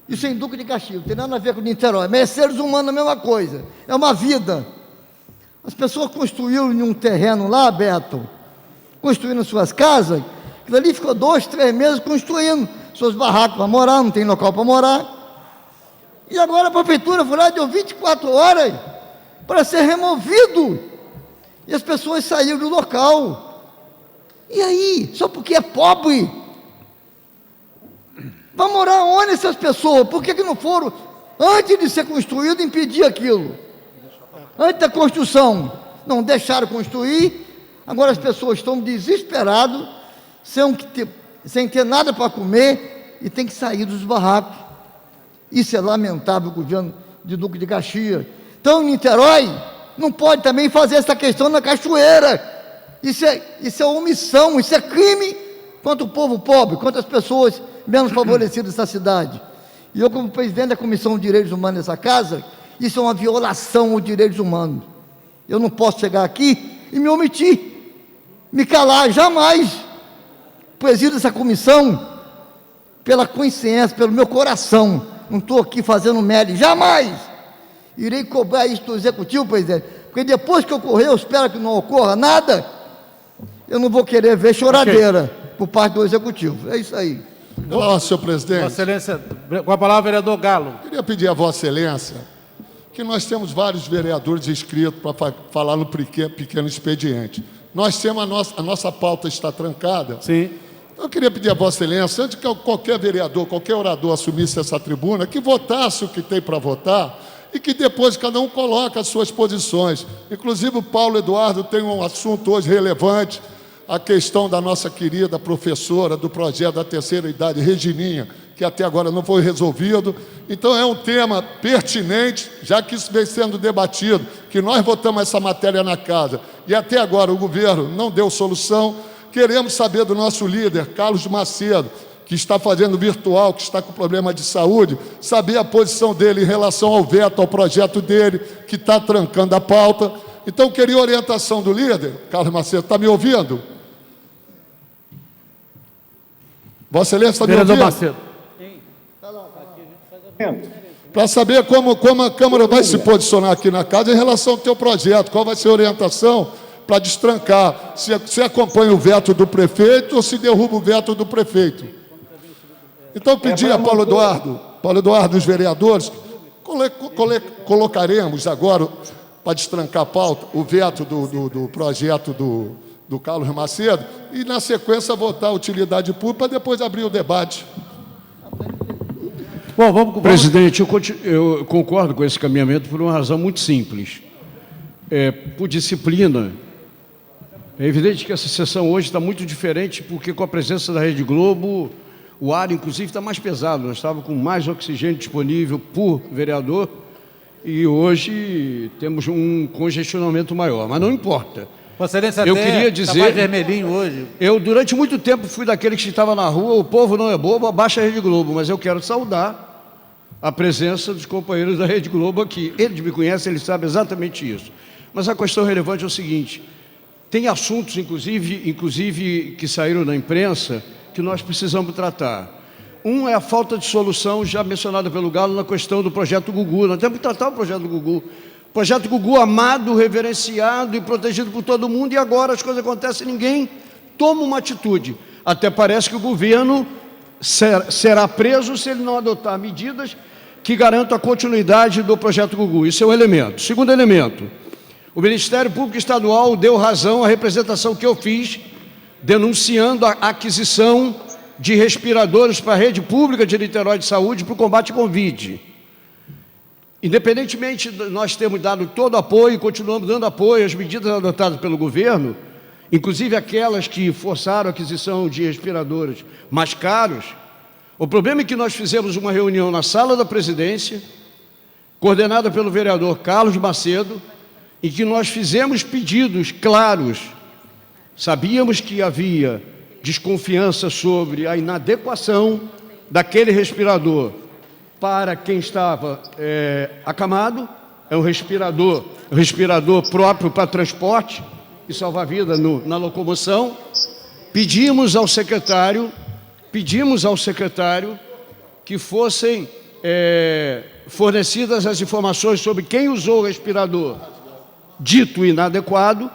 Isso é em Duque de Caxias, não tem nada a ver com Niterói, mas é seres humanos a mesma coisa, é uma vida. As pessoas construíram em um terreno lá, Beto, construindo suas casas, aquilo ali ficou 2, 3 meses construindo seus barracos para morar, não tem local para morar. E agora a prefeitura foi lá, deu 24 horas para ser removido, e as pessoas saíram do local. E aí, só porque é pobre? Vai morar onde essas pessoas? Por que não foram, antes de ser construído, impedir aquilo? Antes da construção, não deixaram construir, agora as pessoas estão desesperadas, sem ter nada para comer, e tem que sair dos barracos. Isso é lamentável, o governo de Duque de Caxias. Então, em Niterói, não pode também fazer essa questão na cachoeira. Isso é omissão, isso é crime contra o povo pobre, contra as pessoas menos favorecidas dessa cidade. E eu, como presidente da Comissão de Direitos Humanos dessa casa, isso é uma violação aos direitos humanos. Eu não posso chegar aqui e me omitir, me calar, jamais. Presido essa comissão pela consciência, pelo meu coração. Não estou aqui fazendo mérito, jamais irei cobrar isso do executivo, presidente, porque depois que ocorreu, eu espero que não ocorra nada, eu não vou querer ver choradeira por parte do executivo. É isso aí. Olá, senhor presidente. Vossa Excelência, com a palavra, vereador Galo. Queria pedir a Vossa Excelência que nós temos vários vereadores inscritos para falar no pequeno expediente. Nós temos a nossa pauta está trancada. Sim. Então, eu queria pedir a Vossa Excelência, antes que qualquer vereador, qualquer orador assumisse essa tribuna, que votasse o que tem para votar e que depois cada um coloque as suas posições. Inclusive, o Paulo Eduardo tem um assunto hoje relevante, a questão da nossa querida professora do projeto da terceira idade, Regininha, que até agora não foi resolvido. Então, é um tema pertinente, já que isso vem sendo debatido, que nós votamos essa matéria na casa e até agora o governo não deu solução. Queremos saber do nosso líder, Carlos Macedo, que está fazendo virtual, que está com problema de saúde, saber a posição dele em relação ao veto, ao projeto dele, que está trancando a pauta. Então, queria orientação do líder. Carlos Macedo, está me ouvindo? Vossa Excelência, está me ouvindo? Vereador Macedo. Para saber como a Câmara vai se posicionar aqui na casa em relação ao teu projeto, qual vai ser a orientação para destrancar, se acompanha o veto do prefeito ou se derruba o veto do prefeito. Então, pedi a Paulo Eduardo, os vereadores, colocaremos agora, para destrancar a pauta, o veto do projeto do Carlos Macedo e, na sequência, votar a utilidade pública para depois abrir o debate. Bom, vamos... Presidente, eu concordo com esse caminhamento por uma razão muito simples. Por disciplina. É evidente que essa sessão hoje está muito diferente, porque com a presença da Rede Globo, o ar, inclusive, está mais pesado. Nós estávamos com mais oxigênio disponível por vereador e hoje temos um congestionamento maior. Mas não importa. Vossa Excelência, eu queria dizer, mais vermelhinho hoje. Eu, durante muito tempo, fui daquele que estava na rua, o povo não é bobo, abaixa a Rede Globo, mas eu quero saudar a presença dos companheiros da Rede Globo aqui. Ele me conhece, ele sabe exatamente isso. Mas a questão relevante é o seguinte, tem assuntos, inclusive que saíram na imprensa, que nós precisamos tratar. Um é a falta de solução, já mencionada pelo Galo, na questão do projeto Gugu. Nós temos que tratar o projeto do Gugu. Projeto Gugu amado, reverenciado e protegido por todo mundo, e agora as coisas acontecem e ninguém toma uma atitude. Até parece que o governo será preso se ele não adotar medidas que garantam a continuidade do projeto Gugu. Isso é um elemento. Segundo elemento, o Ministério Público Estadual deu razão à representação que eu fiz, denunciando a aquisição de respiradores para a rede pública de Niterói de saúde para o combate à Covid. Independentemente de nós termos dado todo apoio e continuamos dando apoio às medidas adotadas pelo governo, inclusive aquelas que forçaram a aquisição de respiradores mais caros, o problema é que nós fizemos uma reunião na sala da presidência, coordenada pelo vereador Carlos Macedo, em que nós fizemos pedidos claros. Sabíamos que havia desconfiança sobre a inadequação daquele respirador para quem estava acamado, é um respirador próprio para transporte e salvar a vida na locomoção. Pedimos ao secretário que fossem fornecidas as informações sobre quem usou o respirador dito inadequado.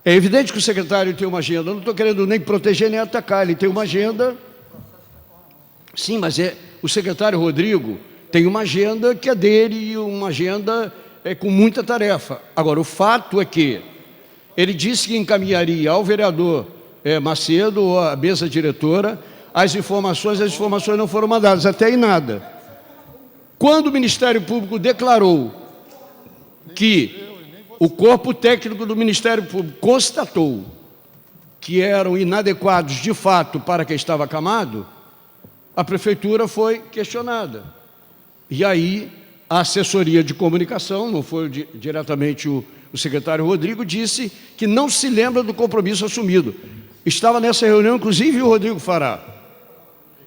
É evidente que o secretário tem uma agenda, eu não estou querendo nem proteger nem atacar, ele tem uma agenda. Sim, mas o secretário Rodrigo tem uma agenda que é dele e uma agenda com muita tarefa. Agora, o fato é que ele disse que encaminharia ao vereador Macedo, ou à mesa diretora, as informações não foram mandadas, até aí nada. Quando o Ministério Público declarou que o corpo técnico do Ministério Público constatou que eram inadequados de fato para quem estava acamado, a prefeitura foi questionada. E aí a assessoria de comunicação, não foi diretamente o secretário Rodrigo, disse que não se lembra do compromisso assumido. Estava nessa reunião, inclusive, o Rodrigo Fará,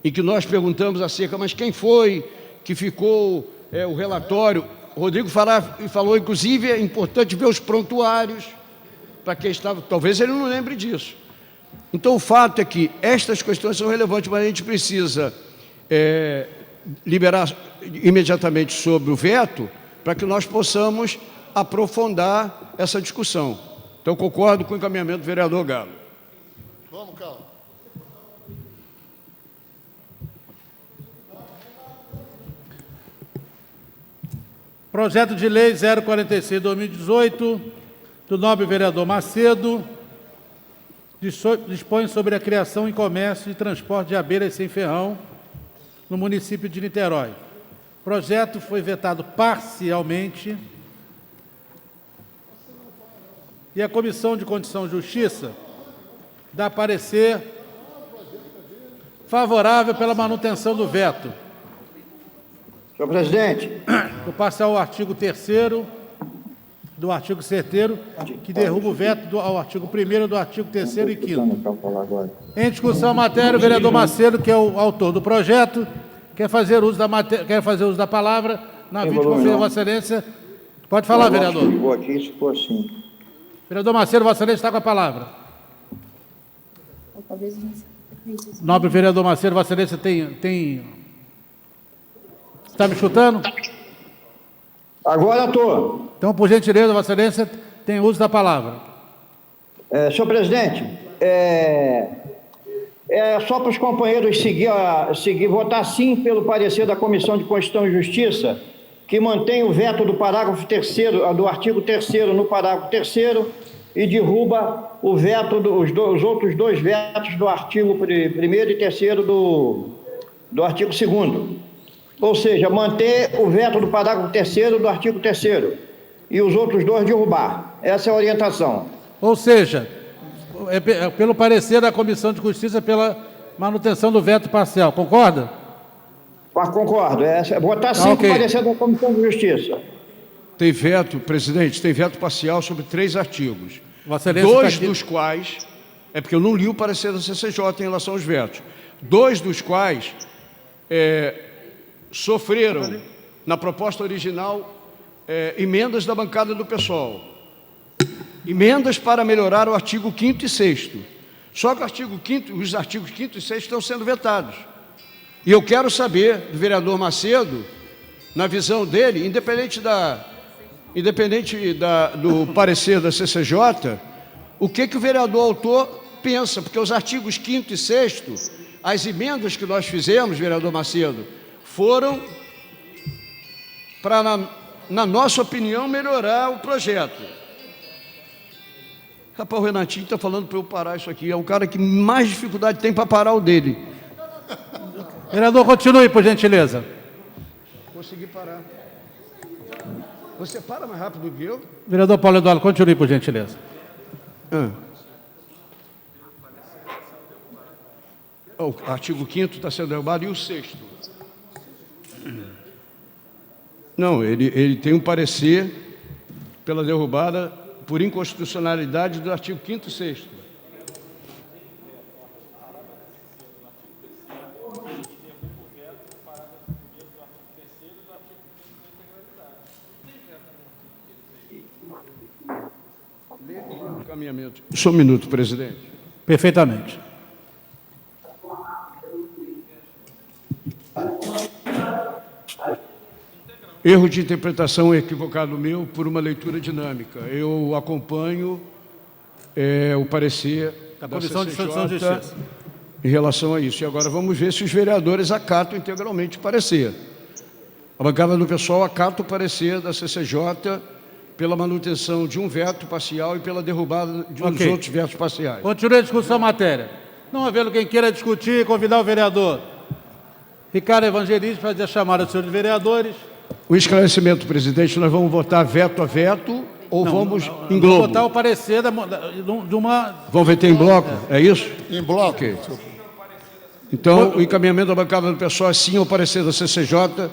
em que nós perguntamos acerca, mas quem foi que ficou o relatório? O Rodrigo Fará falou, inclusive, é importante ver os prontuários, para quem estava... Talvez ele não lembre disso. Então, o fato é que estas questões são relevantes, mas a gente precisa liberar imediatamente sobre o veto, para que nós possamos aprofundar essa discussão. Então, concordo com o encaminhamento do vereador Galo. Vamos, Carlos. Projeto de Lei 046/2018, do nobre vereador Macedo, dispõe sobre a criação e comércio de transporte de abelhas sem ferrão no município de Niterói. O projeto foi vetado parcialmente e a Comissão de Constituição e Justiça dá parecer favorável pela manutenção do veto. Senhor presidente. Vou passar ao artigo 3º do artigo 7º, que derruba o veto ao artigo 1º do artigo 3º e 5º. Em discussão a matéria, o vereador Macedo, que é o autor do projeto, quer fazer uso da palavra. Na vinte, confio a Vossa Excelência. Pode falar, vereador. Vereador Macedo, Vossa Excelência está com a palavra. Nobre vereador Macedo, Vossa Excelência tem Está me escutando? Agora estou. Então, por gentileza, Vossa Excelência, tem uso da palavra. Senhor presidente, só para os companheiros votar sim pelo parecer da Comissão de Constituição e Justiça, que mantém o veto do parágrafo 3º, do artigo 3º no parágrafo 3º e derruba o veto os outros dois vetos do artigo 1º e 3º do artigo 2º. Ou seja, manter o veto do parágrafo 3º do artigo 3º e os outros dois derrubar. Essa é a orientação. Ou seja, pelo parecer da Comissão de Justiça pela manutenção do veto parcial. Concorda? Concordo. Votar sim ok. com o parecer da Comissão de Justiça. Tem veto, presidente, tem veto parcial sobre 3 artigos. Vossa Excelência Dois está dos quais, é porque eu não li o parecer da CCJ em relação aos vetos, 2 dos quais sofreram, na proposta original, emendas da bancada do PSOL. Emendas para melhorar o artigo 5º e 6º. Só que os artigos 5º e 6º estão sendo vetados. E eu quero saber do vereador Macedo, na visão dele, independente do parecer da CCJ, o que o vereador autor pensa, porque os artigos 5º e 6º, as emendas que nós fizemos, vereador Macedo, foram para, na nossa opinião, melhorar o projeto. Rapaz, o Renatinho está falando para eu parar isso aqui, é o cara que mais dificuldade tem para parar o dele. Vereador, continue, por gentileza. Consegui parar. Você para mais rápido que eu? Vereador Paulo Eduardo, continue, por gentileza. O artigo 5º está sendo derrubado e o 6º? Não, ele tem um parecer pela derrubada por inconstitucionalidade do artigo 5º e 6º. Encaminhamento. Só um minuto, presidente. Perfeitamente. Erro de interpretação equivocado meu por uma leitura dinâmica. Eu acompanho o parecer da Comissão de CCJ Constituição e Justiça em relação a isso. E agora vamos ver se os vereadores acatam integralmente o parecer. A bancada do PSOL acata o parecer da CCJ pela manutenção de um veto parcial e pela derrubada de uns outros vetos parciais. Continue a discussão matéria. Não havendo quem queira discutir, convidar o vereador Ricardo Evangelista para fazer a chamada dos senhores vereadores. O esclarecimento, presidente, nós vamos votar veto a veto ou vamos em globo? Vamos votar o parecer de uma... Vamos votar em bloco, é isso? Em bloco. Ok. Então, o encaminhamento da bancada do PSOL é sim ao parecer da CCJ,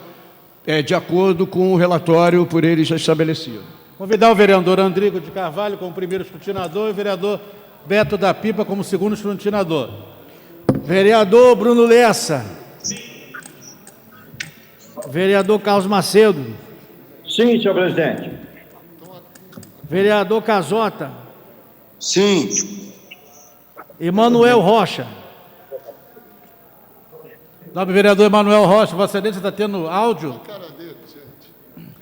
de acordo com o relatório por ele já estabelecido. Convidar o vereador Andrigo de Carvalho como primeiro escrutinador e o vereador Beto da Pipa como segundo escrutinador. Vereador Bruno Lessa. Vereador Carlos Macedo. Sim, senhor presidente. Vereador Casota. Sim. Emanuel Rocha. Nobre vereador Emanuel Rocha, Vossa Excelência está tendo áudio?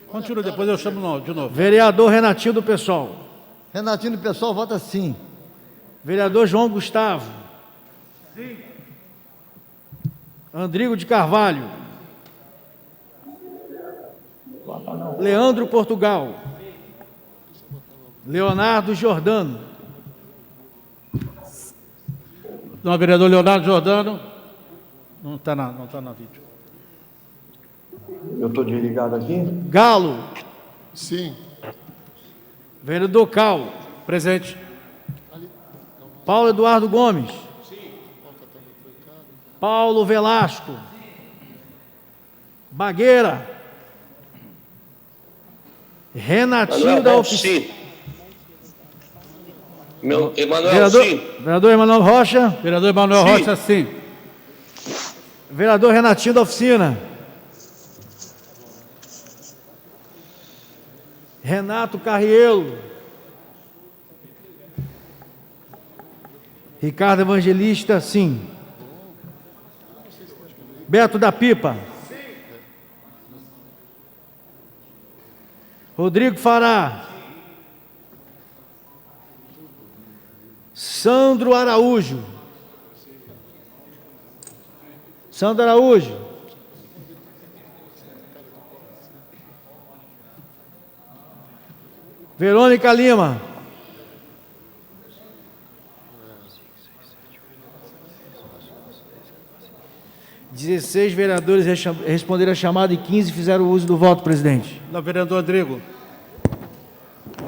Continua, depois eu chamo de novo. Vereador Renatinho do PSOL. Renatinho do PSOL vota sim. Vereador João Gustavo. Sim. Andrigo de Carvalho. Leandro Portugal. Leonardo Jordano. Não, vereador Leonardo Jordano. Não está na vídeo. Eu estou desligado aqui. Galo. Sim. Vereador Cal. Presente. Paulo Eduardo Gomes. Paulo Velasco. Bagueira. Renatinho da Oficina. Emanuel, sim. Vereador Emanuel Rocha. Vereador Emanuel Rocha, sim. Vereador Renatinho da Oficina. Renato Carrielo. Ricardo Evangelista, sim. Beto da Pipa. Rodrigo Fará. Sandro Araújo. Sandro Araújo. Verônica Lima. Dezesseis vereadores responderam a chamada e 15 fizeram uso do voto, presidente. Não, vereador Rodrigo.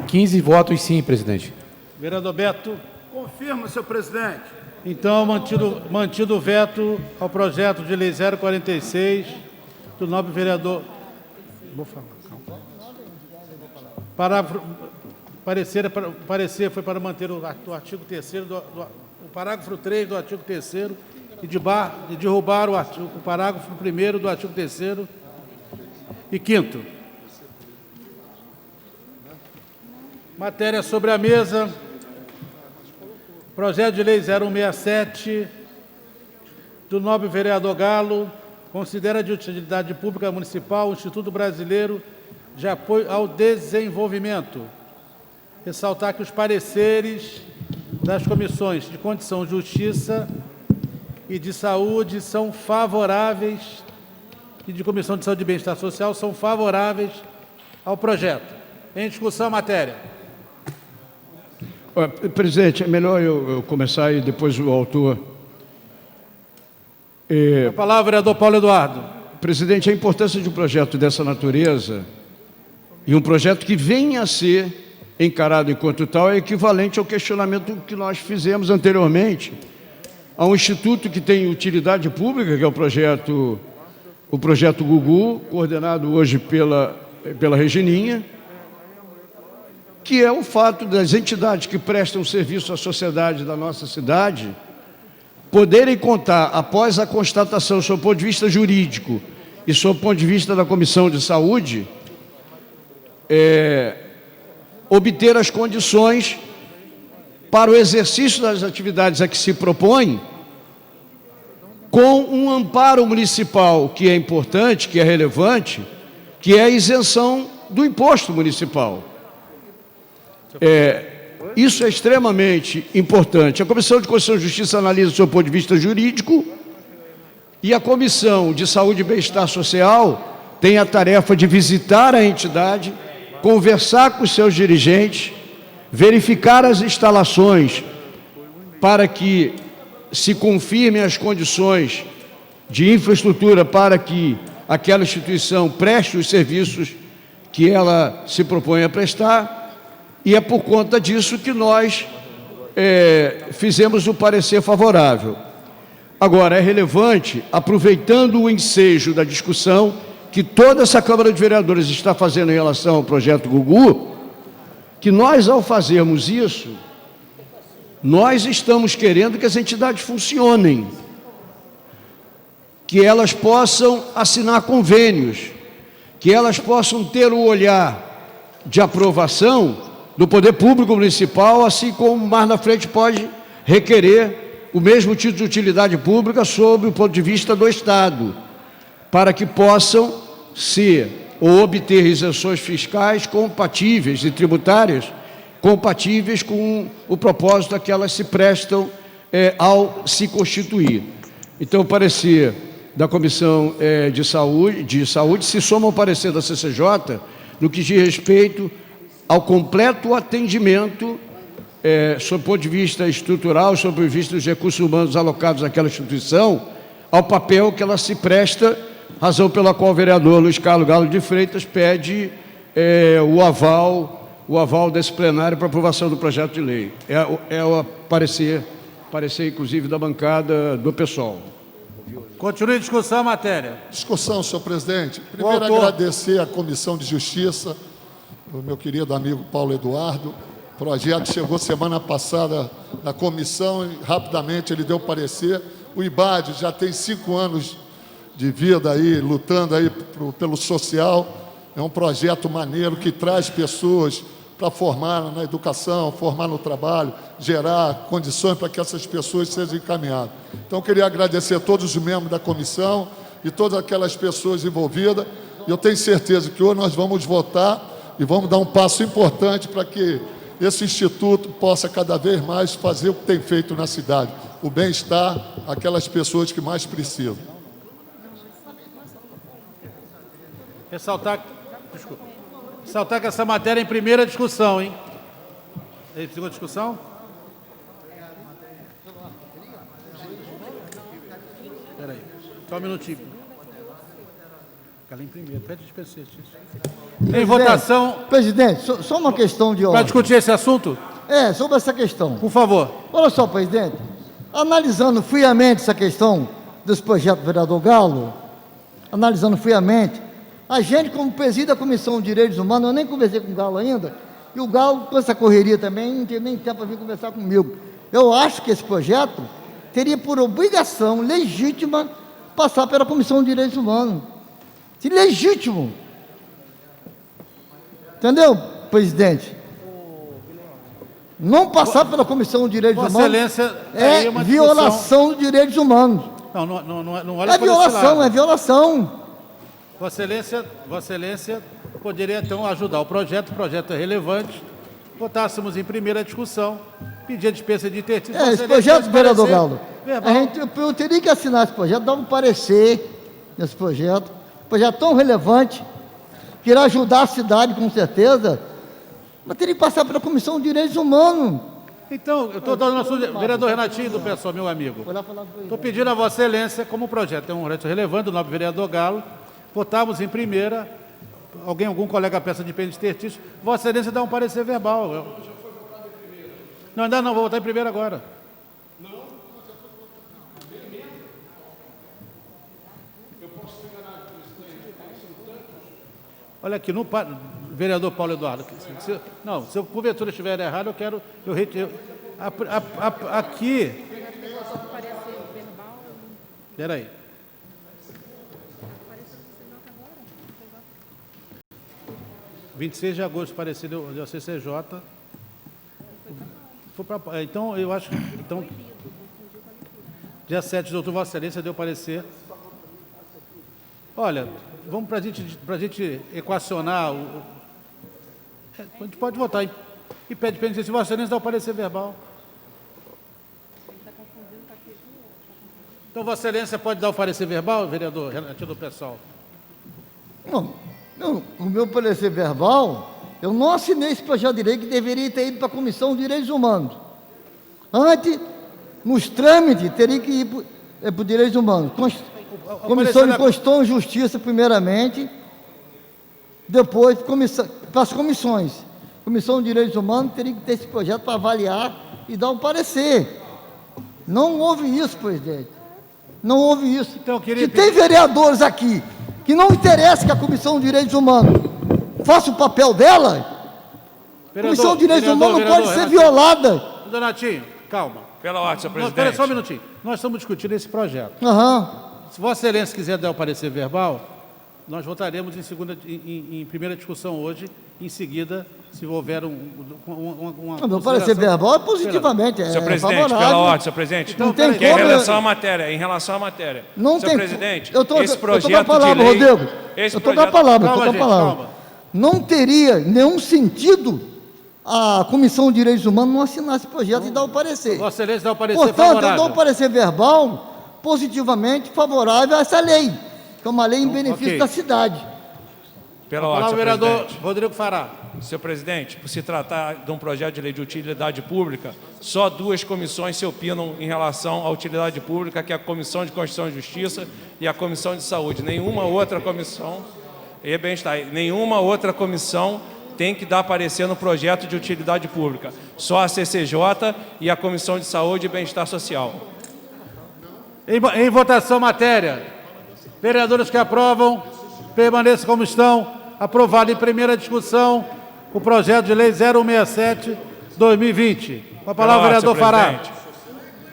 15 votos sim, presidente. Vereador Beto. Confirma, senhor presidente. Então, mantido o veto ao projeto de lei 046 do nobre vereador. Vou falar, calma. Parecer foi para manter o artigo 3º, o parágrafo 3 do artigo 3º e de derrubar o parágrafo 1º do artigo 3º e 5º. Matéria sobre a mesa. Projeto de lei 0167 do nobre vereador Galo considera de utilidade pública municipal o Instituto Brasileiro de Apoio ao Desenvolvimento. Ressaltar que os pareceres das comissões de Constituição e Justiça e de Saúde são favoráveis e de Comissão de Saúde e Bem-Estar Social são favoráveis ao projeto. Em discussão a matéria. Presidente, é melhor eu começar e depois o autor. A palavra, vereador Paulo Eduardo. Presidente, a importância de um projeto dessa natureza e um projeto que venha a ser encarado enquanto tal é equivalente ao questionamento que nós fizemos anteriormente a um instituto que tem utilidade pública, que é o projeto Gugu, coordenado hoje pela Regininha, que é o fato das entidades que prestam serviço à sociedade da nossa cidade poderem contar, após a constatação sob o ponto de vista jurídico e sob o ponto de vista da Comissão de Saúde, obter as condições para o exercício das atividades a que se propõe, com um amparo municipal que é importante, que é relevante, que é a isenção do imposto municipal. Isso é extremamente importante. A Comissão de Constituição e Justiça analisa do seu ponto de vista jurídico e a Comissão de Saúde e Bem-Estar Social tem a tarefa de visitar a entidade, conversar com os seus dirigentes, verificar as instalações para que se confirmem as condições de infraestrutura para que aquela instituição preste os serviços que ela se propõe a prestar. E é por conta disso que nós fizemos o parecer favorável. Agora, é relevante, aproveitando o ensejo da discussão que toda essa Câmara de Vereadores está fazendo em relação ao projeto Gugu, que nós, ao fazermos isso, nós estamos querendo que as entidades funcionem, que elas possam assinar convênios, que elas possam ter o olhar de aprovação do poder público municipal, assim como mais na frente pode requerer o mesmo título de utilidade pública sob o ponto de vista do Estado, para que possam ser ou obter isenções fiscais compatíveis e tributárias compatíveis com o propósito a que elas se prestam ao se constituir. Então, o parecer da Comissão de Saúde se soma ao parecer da CCJ no que diz respeito ao completo atendimento, sob o ponto de vista estrutural, sob o ponto de vista dos recursos humanos alocados àquela instituição, ao papel que ela se presta, razão pela qual o vereador Luiz Carlos Galo de Freitas pede o aval desse plenário para aprovação do projeto de lei. É o parecer inclusive da bancada do PSOL. Continue a discussão a matéria. Discussão, senhor presidente. Primeiro, agradecer à Comissão de Justiça, o meu querido amigo Paulo Eduardo. O projeto chegou semana passada na comissão e rapidamente ele deu parecer. O IBAD já tem 5 anos de vida aí, lutando aí pelo social. É um projeto maneiro que traz pessoas para formar na educação, formar no trabalho, gerar condições para que essas pessoas sejam encaminhadas. Então, eu queria agradecer a todos os membros da comissão e todas aquelas pessoas envolvidas. Eu tenho certeza que hoje nós vamos votar e vamos dar um passo importante para que esse instituto possa cada vez mais fazer o que tem feito na cidade, o bem-estar àquelas pessoas que mais precisam. Ressaltar que essa matéria é em primeira discussão, hein? É em segunda discussão? Espera aí, só um minutinho. Ela em primeiro, pede dispensar isso. Em votação... Presidente, só uma questão de ordem. Para discutir esse assunto? É, sobre essa questão. Por favor. Olha só, presidente, analisando friamente essa questão dos projetos do vereador Galo, analisando friamente, a gente, como preside a Comissão de Direitos Humanos, eu nem conversei com o Galo ainda, e o Galo, com essa correria também, não tem nem tempo para vir conversar comigo. Eu acho que esse projeto teria por obrigação legítima passar pela Comissão de Direitos Humanos. Legítimo. Entendeu, presidente? Não passar pela Comissão de Direitos Vossa Humanos Excelência, é uma violação dos direitos humanos. Não olha É por esse violação, lado. é violação. Vossa Excelência poderia, então, ajudar o projeto é relevante, votássemos em primeira discussão, pedir a dispensa de interstício. Esse projeto, vereador Galo, eu teria que assinar esse projeto, dar um parecer nesse projeto tão relevante, que irá ajudar a cidade, com certeza, mas teria que passar pela Comissão de Direitos Humanos. Então, eu estou dando a sugestão, vereador Renatinho do PSOL, meu amigo, estou pedindo a Vossa Excelência, como o projeto é um projeto relevante, do nobre vereador Galo, votamos em primeira, algum colega peça de pena de interstício, Vossa Excelência dá um parecer verbal. Não, ainda não, vou votar em primeiro agora. Olha aqui, no vereador Paulo Eduardo, se eu porventura estiver errado, eu retiro. Aqui. Espera aí. – 26 de agosto, parecer do CCJ. Então, eu acho que... Então, dia 7 de outubro, Vossa Excelência deu parecer. Olha, vamos para a gente equacionar. A gente pode votar e pede penitência. Se Vossa Excelência dá o parecer verbal. Então, Vossa Excelência pode dar o parecer verbal, vereador Renatinho do PSOL? Não, o meu parecer verbal, eu não assinei esse projeto de lei que deveria ter ido para a Comissão de Direitos Humanos. Antes, nos trâmites, teria que ir para os Direitos Humanos. Comissão de Constituição e Justiça, primeiramente, depois para as comissões. Comissão de Direitos Humanos teria que ter esse projeto para avaliar e dar um parecer. Não houve isso, presidente. Não houve isso. Então, Se tem vereadores aqui que não interessa que a Comissão de Direitos Humanos faça o papel dela, a Comissão de Direitos Humanos não pode ser violada. Donatinho, calma. Pela ordem, senhor presidente. Espera só um minutinho. Nós estamos discutindo esse projeto. Se Vossa Excelência quiser dar o parecer verbal, nós votaremos em primeira discussão hoje, em seguida, se houver uma meu parecer verbal é positivamente, senhor presidente, favorável. pela ordem, senhor presidente, não tem em relação à matéria, não senhor tem, presidente, esse projeto de lei... Rodrigo, eu estou com a palavra. Não teria nenhum sentido a Comissão de Direitos Humanos não assinar esse projeto e dar o parecer. Vossa Excelência dá o parecer Portanto, favorável. eu dou um parecer verbal positivamente favorável a essa lei, que é uma lei em benefício da cidade. Pela ordem, senhor vereador presidente. Rodrigo Fará. Senhor presidente, por se tratar de um projeto de lei de utilidade pública, só duas comissões se opinam em relação à utilidade pública, que é a Comissão de Constituição e Justiça e a Comissão de Saúde. Nenhuma outra comissão tem que dar parecer no projeto de utilidade pública. Só a CCJ e a Comissão de Saúde e Bem-Estar Social. Em votação, matéria. Vereadores que aprovam, permaneçam como estão. Aprovado em primeira discussão o projeto de lei 0167/2020. Com a palavra, vereador Fará.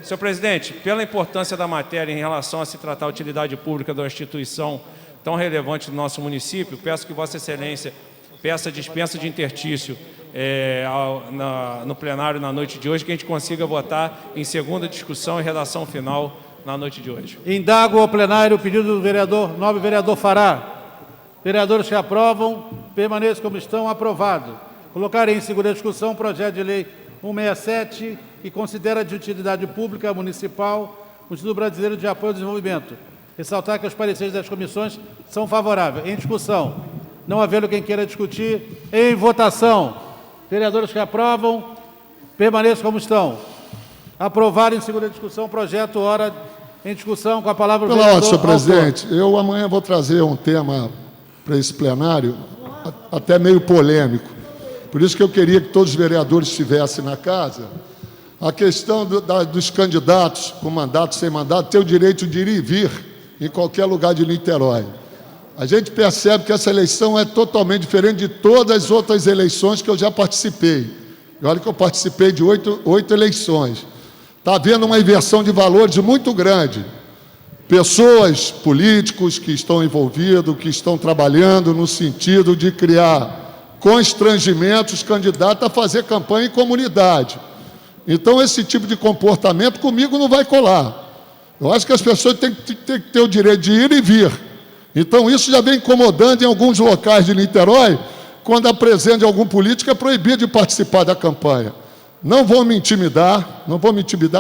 Senhor presidente, pela importância da matéria em relação a se tratar a utilidade pública de uma instituição tão relevante do nosso município, peço que Vossa Excelência peça dispensa de interstício no plenário na noite de hoje, que a gente consiga votar em segunda discussão e redação final na noite de hoje. Indago ao plenário o pedido do nobre vereador Fará. Vereadores que aprovam, permaneçam como estão. Aprovado. Colocar em segunda discussão o projeto de lei 167, que considera de utilidade pública municipal o Instituto Brasileiro de Apoio ao Desenvolvimento. Ressaltar que os pareceres das comissões são favoráveis. Em discussão. Não havendo quem queira discutir. Em votação. Vereadores que aprovam, permaneçam como estão. Aprovado em segunda discussão o projeto. Hora em discussão. Com a palavra o vereador Senhor presidente, eu amanhã vou trazer um tema para esse plenário, até meio polêmico. Por isso que eu queria que todos os vereadores estivessem na casa. A questão dos candidatos, com mandato, sem mandato, ter o direito de ir e vir em qualquer lugar de Niterói. A gente percebe que essa eleição é totalmente diferente de todas as outras eleições que eu já participei. E olha que eu participei de oito eleições. Está havendo uma inversão de valores muito grande. Pessoas, políticos que estão envolvidos, que estão trabalhando no sentido de criar constrangimentos candidatos a fazer campanha em comunidade. Então, esse tipo de comportamento comigo não vai colar. Eu acho que as pessoas têm que ter o direito de ir e vir. Então, isso já vem incomodando em alguns locais de Niterói, quando a presença de algum político é proibido de participar da campanha. Não vou me intimidar,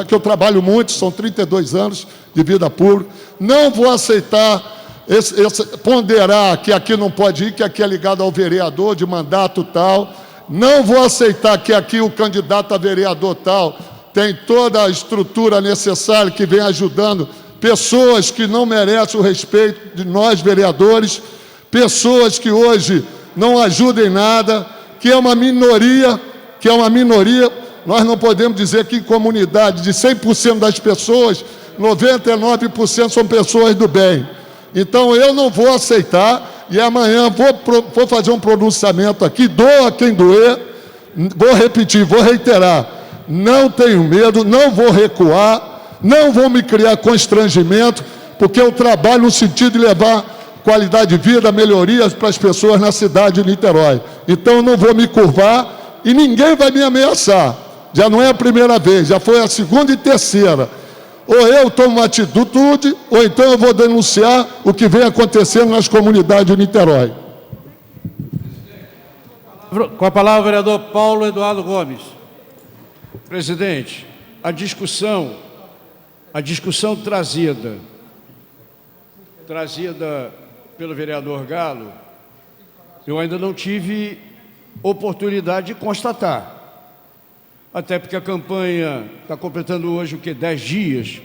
que eu trabalho muito, são 32 anos de vida pública. Não vou aceitar ponderar que aqui não pode ir, que aqui é ligado ao vereador de mandato tal. Não vou aceitar que aqui o candidato a vereador tal tem toda a estrutura necessária que vem ajudando pessoas que não merecem o respeito de nós, vereadores, pessoas que hoje não ajudam em nada, que é uma minoria, nós não podemos dizer que em comunidade de 100% das pessoas, 99% são pessoas do bem. Então, eu não vou aceitar, e amanhã vou fazer um pronunciamento aqui, doa quem doer, vou repetir, vou reiterar, não tenho medo, não vou recuar, não vou me criar constrangimento, porque eu trabalho no sentido de levar qualidade de vida, melhorias para as pessoas na cidade de Niterói. Então, eu não vou me curvar e ninguém vai me ameaçar. Já não é a primeira vez, já foi a segunda e terceira. Ou eu tomo uma atitude, ou então eu vou denunciar o que vem acontecendo nas comunidades de Niterói. Com a palavra o vereador Paulo Eduardo Gomes. Presidente, a discussão trazida pelo vereador Galo, eu ainda não tive oportunidade de constatar. Até porque a campanha está completando hoje o que? 10 dias.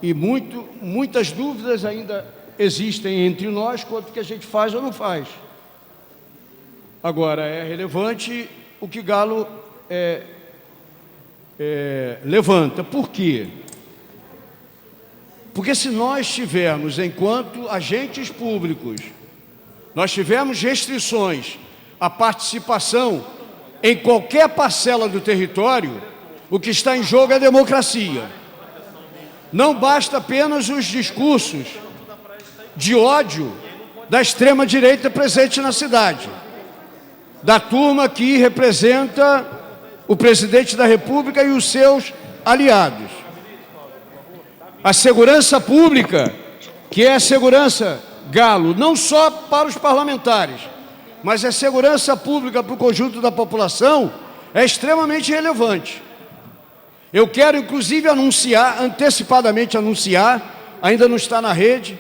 E muitas dúvidas ainda existem entre nós quanto que a gente faz ou não faz. Agora, é relevante o que Galo levanta. Por quê? Porque se nós tivermos, enquanto agentes públicos, nós tivermos restrições à participação em qualquer parcela do território, o que está em jogo é a democracia. Não basta apenas os discursos de ódio da extrema-direita presente na cidade, da turma que representa o presidente da República e os seus aliados. A segurança pública, que é a segurança, Galo, não só para os parlamentares, mas a segurança pública para o conjunto da população é extremamente relevante. Eu quero, inclusive, antecipadamente anunciar, ainda não está na rede,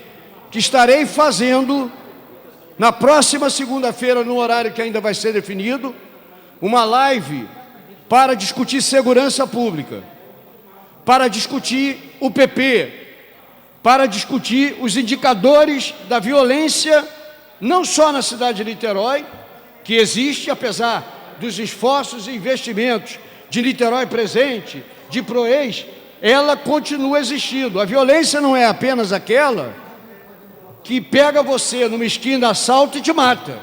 que estarei fazendo, na próxima segunda-feira, no horário que ainda vai ser definido, uma live para discutir segurança pública, para discutir o PP, para discutir os indicadores da violência, não só na cidade de Niterói, que existe, apesar dos esforços e investimentos de Niterói Presente, de Proex, ela continua existindo. A violência não é apenas aquela que pega você numa esquina, assalta e te mata.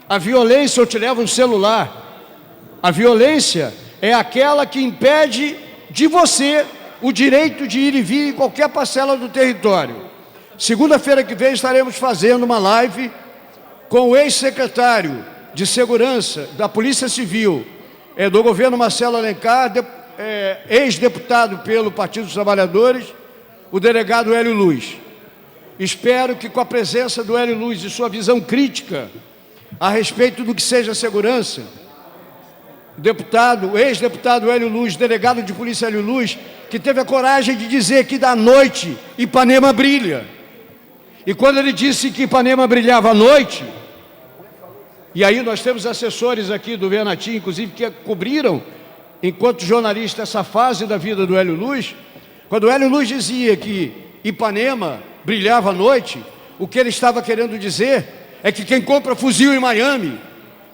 A violência, ou te leva um celular. A violência é aquela que impede de você o direito de ir e vir em qualquer parcela do território. Segunda-feira que vem estaremos fazendo uma live com o ex-secretário de Segurança da Polícia Civil do governo Marcelo Alencar, ex-deputado pelo Partido dos Trabalhadores, o delegado Hélio Luz. espero que com a presença do Hélio Luz e sua visão crítica a respeito do que seja segurança, o ex-deputado Hélio Luz, delegado de polícia Hélio Luz, que teve a coragem de dizer que da noite Ipanema brilha. E quando ele disse que Ipanema brilhava à noite, e aí nós temos assessores aqui do Venatim, inclusive, que cobriram, enquanto jornalista, essa fase da vida do Hélio Luz. Quando o Hélio Luz dizia que Ipanema brilhava à noite, o que ele estava querendo dizer é que quem compra fuzil em Miami,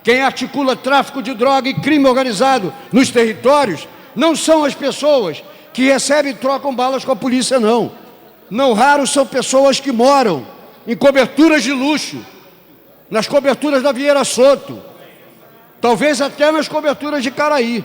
quem articula tráfico de droga e crime organizado nos territórios, não são as pessoas que recebem e trocam balas com a polícia, não. Não raro são pessoas que moram em coberturas de luxo, nas coberturas da Vieira Soto, talvez até nas coberturas de Caraí.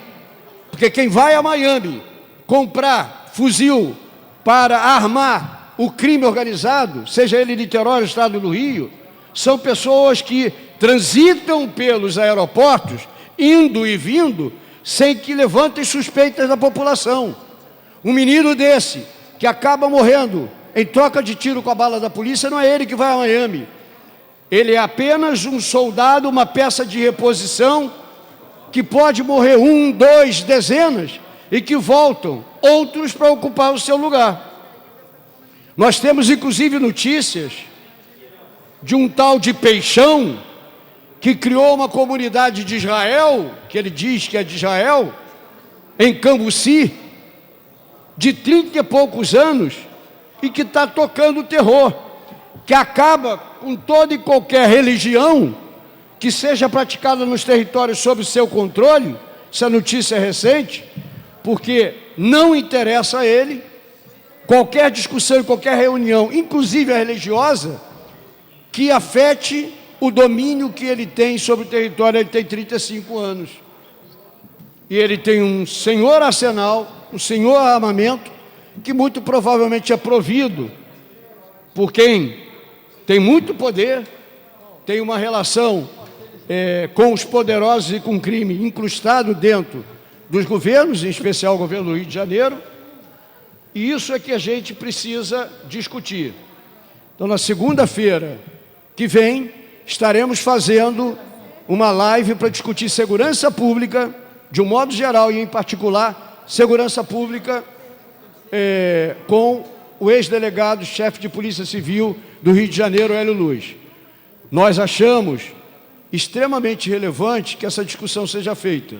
Porque quem vai a Miami comprar fuzil para armar o crime organizado, seja ele em Niterói, estado do Rio, são pessoas que transitam pelos aeroportos, indo e vindo, sem que levantem suspeitas da população. Um menino desse, que acaba morrendo em troca de tiro com a bala da polícia, não é ele que vai a Miami. Ele é apenas um soldado, uma peça de reposição, que pode morrer 1, 2, dezenas, e que voltam outros para ocupar o seu lugar. Nós temos, inclusive, notícias de um tal de Peixão, que criou uma comunidade de Israel, que ele diz que é de Israel, em Cambuci, de 30 e poucos anos, e que está tocando terror, que acaba com toda e qualquer religião que seja praticada nos territórios sob seu controle. Essa notícia é recente, porque não interessa a ele qualquer discussão, qualquer reunião, inclusive a religiosa, que afete o domínio que ele tem sobre o território. Ele tem 35 anos. E ele tem um senhor arsenal, um senhor armamento, que muito provavelmente é provido por quem tem muito poder, tem uma relação com os poderosos e com o crime incrustado dentro dos governos, em especial o governo do Rio de Janeiro. E isso é que a gente precisa discutir. Então, na segunda-feira que vem, estaremos fazendo uma live para discutir segurança pública, de um modo geral e em particular, segurança pública com o ex-delegado, chefe de Polícia Civil do Rio de Janeiro, Hélio Luz. Nós achamos extremamente relevante que essa discussão seja feita,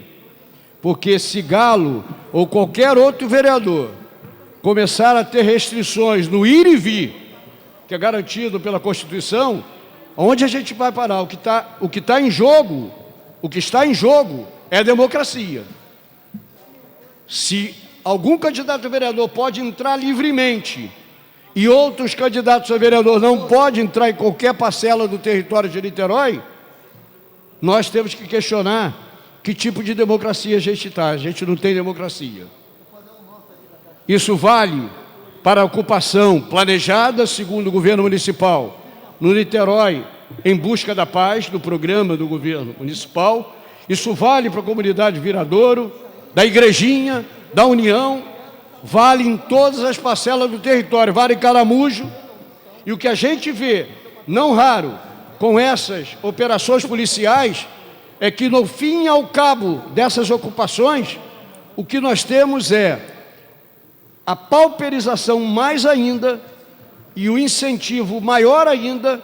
porque se Galo ou qualquer outro vereador começar a ter restrições no ir e vir, que é garantido pela Constituição, onde a gente vai parar? O que está em jogo é a democracia. Se algum candidato a vereador pode entrar livremente e outros candidatos a vereador não podem entrar em qualquer parcela do território de Niterói, nós temos que questionar que tipo de democracia a gente está. A gente não tem democracia. Isso vale para a ocupação planejada, segundo o governo municipal, no Niterói, em busca da paz, do programa do governo municipal. Isso vale para a comunidade Viradouro, da Igrejinha, da União, vale em todas as parcelas do território, vale em Caramujo. E o que a gente vê, não raro, com essas operações policiais, é que no fim e ao cabo dessas ocupações, o que nós temos é a pauperização mais ainda e o incentivo maior ainda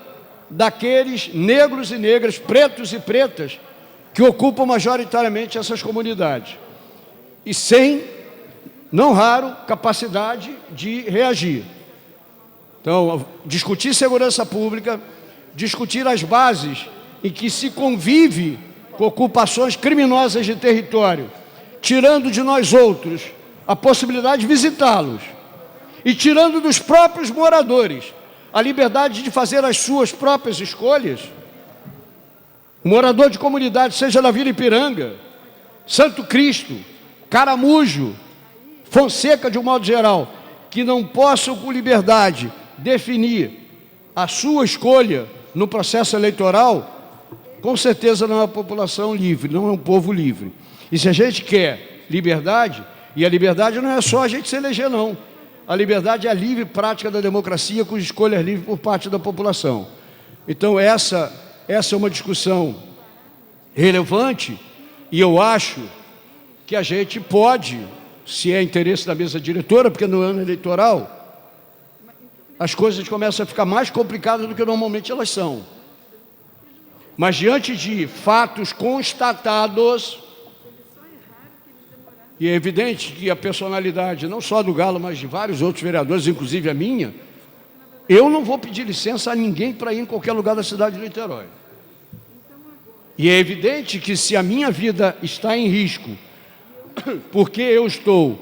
daqueles negros e negras, pretos e pretas, que ocupam majoritariamente essas comunidades. E sem, não raro, capacidade de reagir. Então, discutir segurança pública, discutir as bases em que se convive com ocupações criminosas de território, tirando de nós outros a possibilidade de visitá-los e tirando dos próprios moradores a liberdade de fazer as suas próprias escolhas. O morador de comunidade, seja na Vila Ipiranga, Santo Cristo, Caramujo, Fonseca, de um modo geral, que não possam com liberdade definir a sua escolha no processo eleitoral, com certeza não é uma população livre, não é um povo livre. E se a gente quer liberdade, e a liberdade não é só a gente se eleger, não. A liberdade é a livre prática da democracia com escolhas livres por parte da população. Então, essa é uma discussão relevante e eu acho que a gente pode, se é interesse da mesa diretora, porque no ano eleitoral as coisas começam a ficar mais complicadas do que normalmente elas são. Mas diante de fatos constatados, e é evidente que a personalidade, não só do Galo, mas de vários outros vereadores, inclusive a minha, eu não vou pedir licença a ninguém para ir em qualquer lugar da cidade de Niterói. E é evidente que se a minha vida está em risco, porque eu estou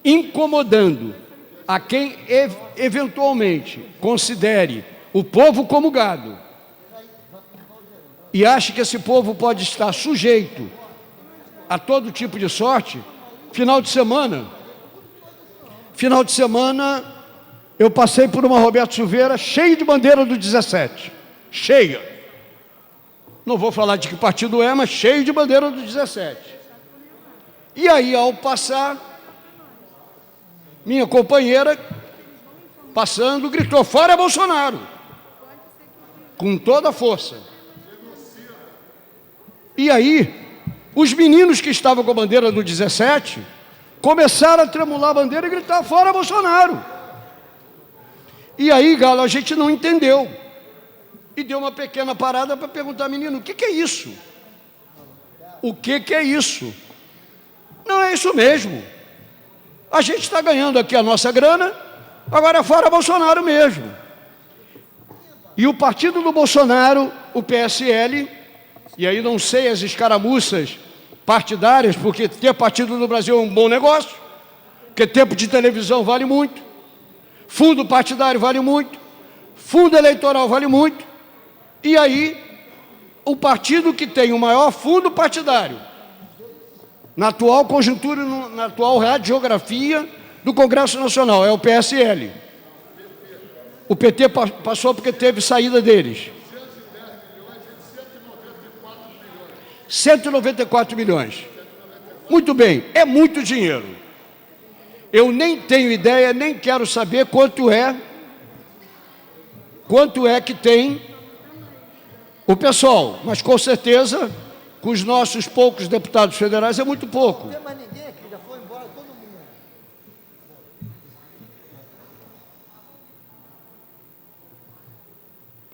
incomodando a quem eventualmente considere o povo como gado, e acha que esse povo pode estar sujeito a todo tipo de sorte, final de semana, eu passei por uma Roberto Silveira cheia de bandeira do 17, cheia. Não vou falar de que partido é, mas cheio de bandeira do 17. E aí, ao passar, minha companheira, passando, gritou, fora Bolsonaro, com toda a força. E aí, os meninos que estavam com a bandeira do 17 começaram a tremular a bandeira e gritar, fora Bolsonaro. E aí, Galo, a gente não entendeu. E deu uma pequena parada para perguntar, menino, o que é isso? O que é isso? Não é isso mesmo. A gente está ganhando aqui a nossa grana, agora é fora Bolsonaro mesmo. E o partido do Bolsonaro, o PSL, e aí não sei as escaramuças partidárias, porque ter partido no Brasil é um bom negócio, porque tempo de televisão vale muito, fundo partidário vale muito, fundo eleitoral vale muito, e aí o partido que tem o maior fundo partidário, na atual conjuntura, na atual radiografia do Congresso Nacional, é o PSL. O PT passou porque teve saída deles. 194 milhões. Muito bem, é muito dinheiro. Eu nem tenho ideia, nem quero saber quanto é que tem o pessoal, mas com certeza, com os nossos poucos deputados federais, é muito pouco. Não tem mais ninguém aqui, já foi embora todo mundo.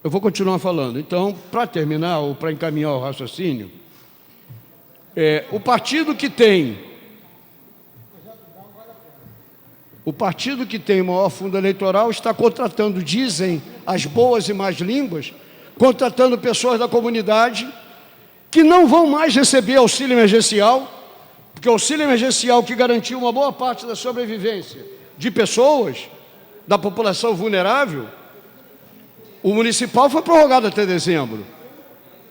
Eu vou continuar falando. Então, para terminar, ou para encaminhar o raciocínio, o partido que tem o maior fundo eleitoral está contratando, dizem as boas e más línguas, contratando pessoas da comunidade que não vão mais receber auxílio emergencial, porque o auxílio emergencial que garantiu uma boa parte da sobrevivência de pessoas, da população vulnerável, o municipal foi prorrogado até dezembro.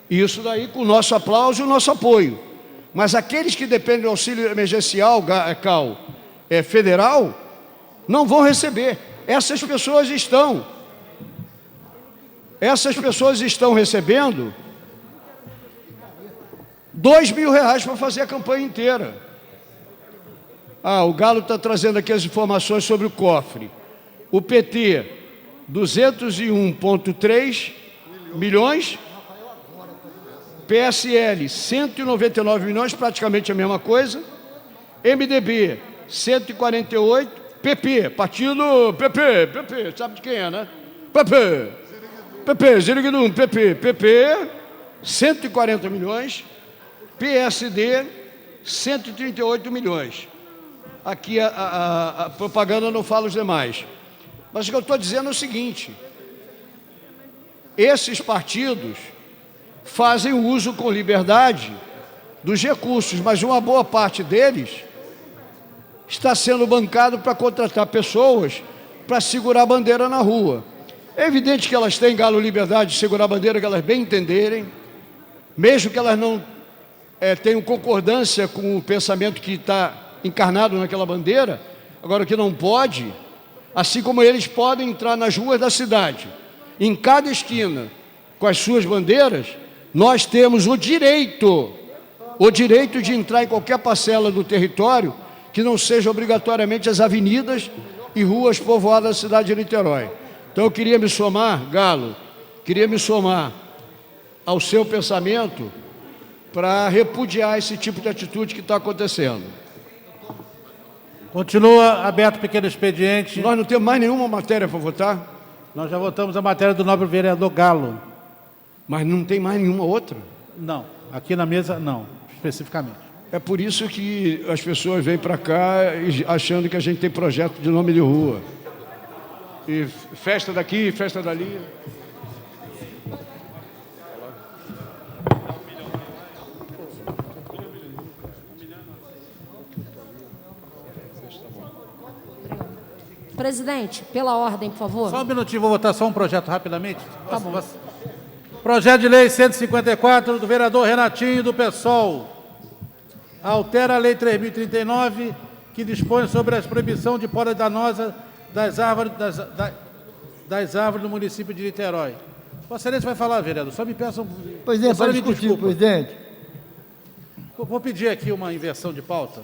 Isso daí com o nosso aplauso e o nosso apoio. Mas aqueles que dependem do auxílio emergencial federal não vão receber. Essas pessoas estão recebendo R$2.000 para fazer a campanha inteira. O Galo está trazendo aqui as informações sobre o cofre. O PT, 201,3 milhões. PSL, 199 milhões, praticamente a mesma coisa. MDB, 148. PP, partido PP, sabe de quem é, né? PP, Ziriguidum, PP, 140 milhões. PSD, 138 milhões. Aqui a propaganda não fala os demais. Mas o que eu estou dizendo é o seguinte: esses partidos fazem uso com liberdade dos recursos, mas uma boa parte deles está sendo bancado para contratar pessoas para segurar a bandeira na rua. É evidente que elas têm, Galo, liberdade de segurar a bandeira que elas bem entenderem, mesmo que elas não tenham concordância com o pensamento que está encarnado naquela bandeira. Agora, o que não pode, assim como eles podem entrar nas ruas da cidade, em cada esquina, com as suas bandeiras, nós temos o direito de entrar em qualquer parcela do território que não seja obrigatoriamente as avenidas e ruas povoadas da cidade de Niterói. Então eu queria me somar, Galo, queria me somar ao seu pensamento para repudiar esse tipo de atitude que está acontecendo. Continua aberto o pequeno expediente. Nós não temos mais nenhuma matéria para votar? Nós já votamos a matéria do nobre vereador Galo. Mas não tem mais nenhuma outra? Não, aqui na mesa não, especificamente. É por isso que as pessoas vêm para cá achando que a gente tem projeto de nome de rua. E festa daqui, festa dali. Presidente, pela ordem, por favor. Só um minutinho, vou votar só um projeto rapidamente. Tá bom. Projeto de lei 154 do vereador Renatinho do PSOL. Altera a lei 3.039, que dispõe sobre a proibição de poda danosa das árvores do município de Niterói. Vossa Excelência vai falar, vereador. Só me peçam... Presidente, para discutir, presidente. Vou pedir aqui uma inversão de pauta.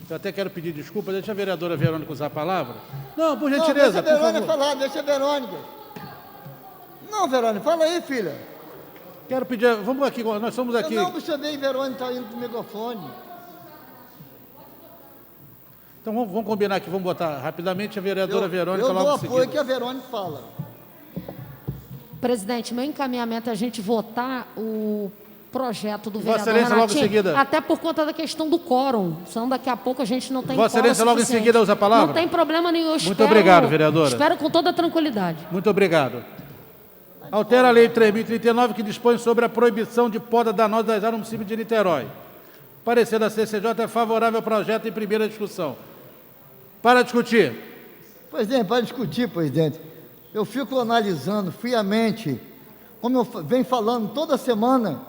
Eu até quero pedir desculpa. Deixa a vereadora Verônica usar a palavra. Não, por gentileza, deixa a por Verônica favor. falar, deixa a Verônica. Não, Verônica, fala aí, filha. Quero pedir... Vamos aqui, nós somos aqui... Eu não percebi, Verônica está indo com o microfone. Então vamos combinar aqui, vamos botar rapidamente a vereadora Verônica eu logo dou em apoio seguida. que a Verônica fala. Presidente, meu encaminhamento é a gente votar o projeto do Vossa vereador Excelência, logo em Renatinho, seguida. até por conta da questão do quórum. Senão daqui a pouco a gente não tem Vossa quórum Excelência, logo em suficiente. seguida usa a palavra? Não tem problema nenhum. Muito obrigado, vereadora. Espero com toda tranquilidade. Muito obrigado. Altera a lei 3.039, que dispõe sobre a proibição de poda danosa das árvores no município de Niterói. Parecer da CCJ é favorável ao projeto em primeira discussão. Para discutir. Presidente, para discutir, presidente, eu fico analisando friamente, como eu venho falando toda semana,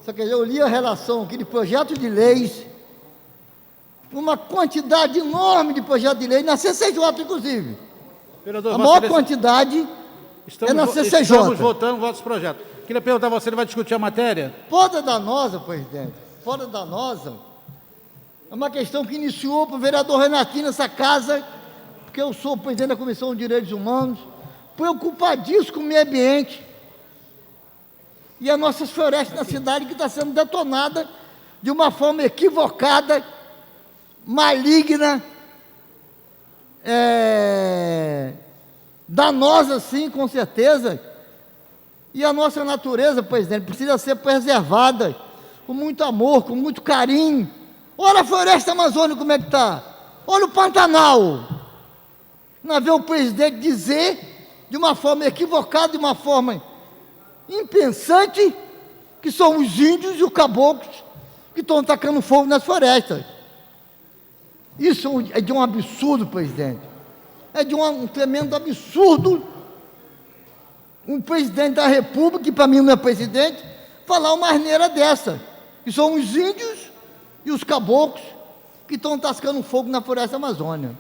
só que eu li a relação aqui de projetos de leis, uma quantidade enorme de projetos de lei, na CCJ, inclusive. Vereador, A Vossa maior Excelência, quantidade é na CCJ. Estamos votando votos projetos. Queria perguntar, você vai discutir a matéria? Poda danosa, presidente, poda danosa, é uma questão que iniciou para o vereador Renatinho nessa casa, porque eu sou presidente da Comissão de Direitos Humanos, preocupadíssimo com o meio ambiente e as nossas florestas na cidade que está sendo detonada de uma forma equivocada, maligna, danosa sim, com certeza. E a nossa natureza, presidente, precisa ser preservada com muito amor, com muito carinho. Olha a floresta amazônica como é que está. Olha o Pantanal. Nós vemos o presidente dizer de uma forma equivocada, de uma forma impensante, que são os índios e os caboclos que estão tacando fogo nas florestas. Isso é de um absurdo, presidente. É de um tremendo absurdo um presidente da República, que para mim não é presidente, falar uma asneira dessa, que são os índios e os caboclos que estão tascando fogo na floresta amazônica.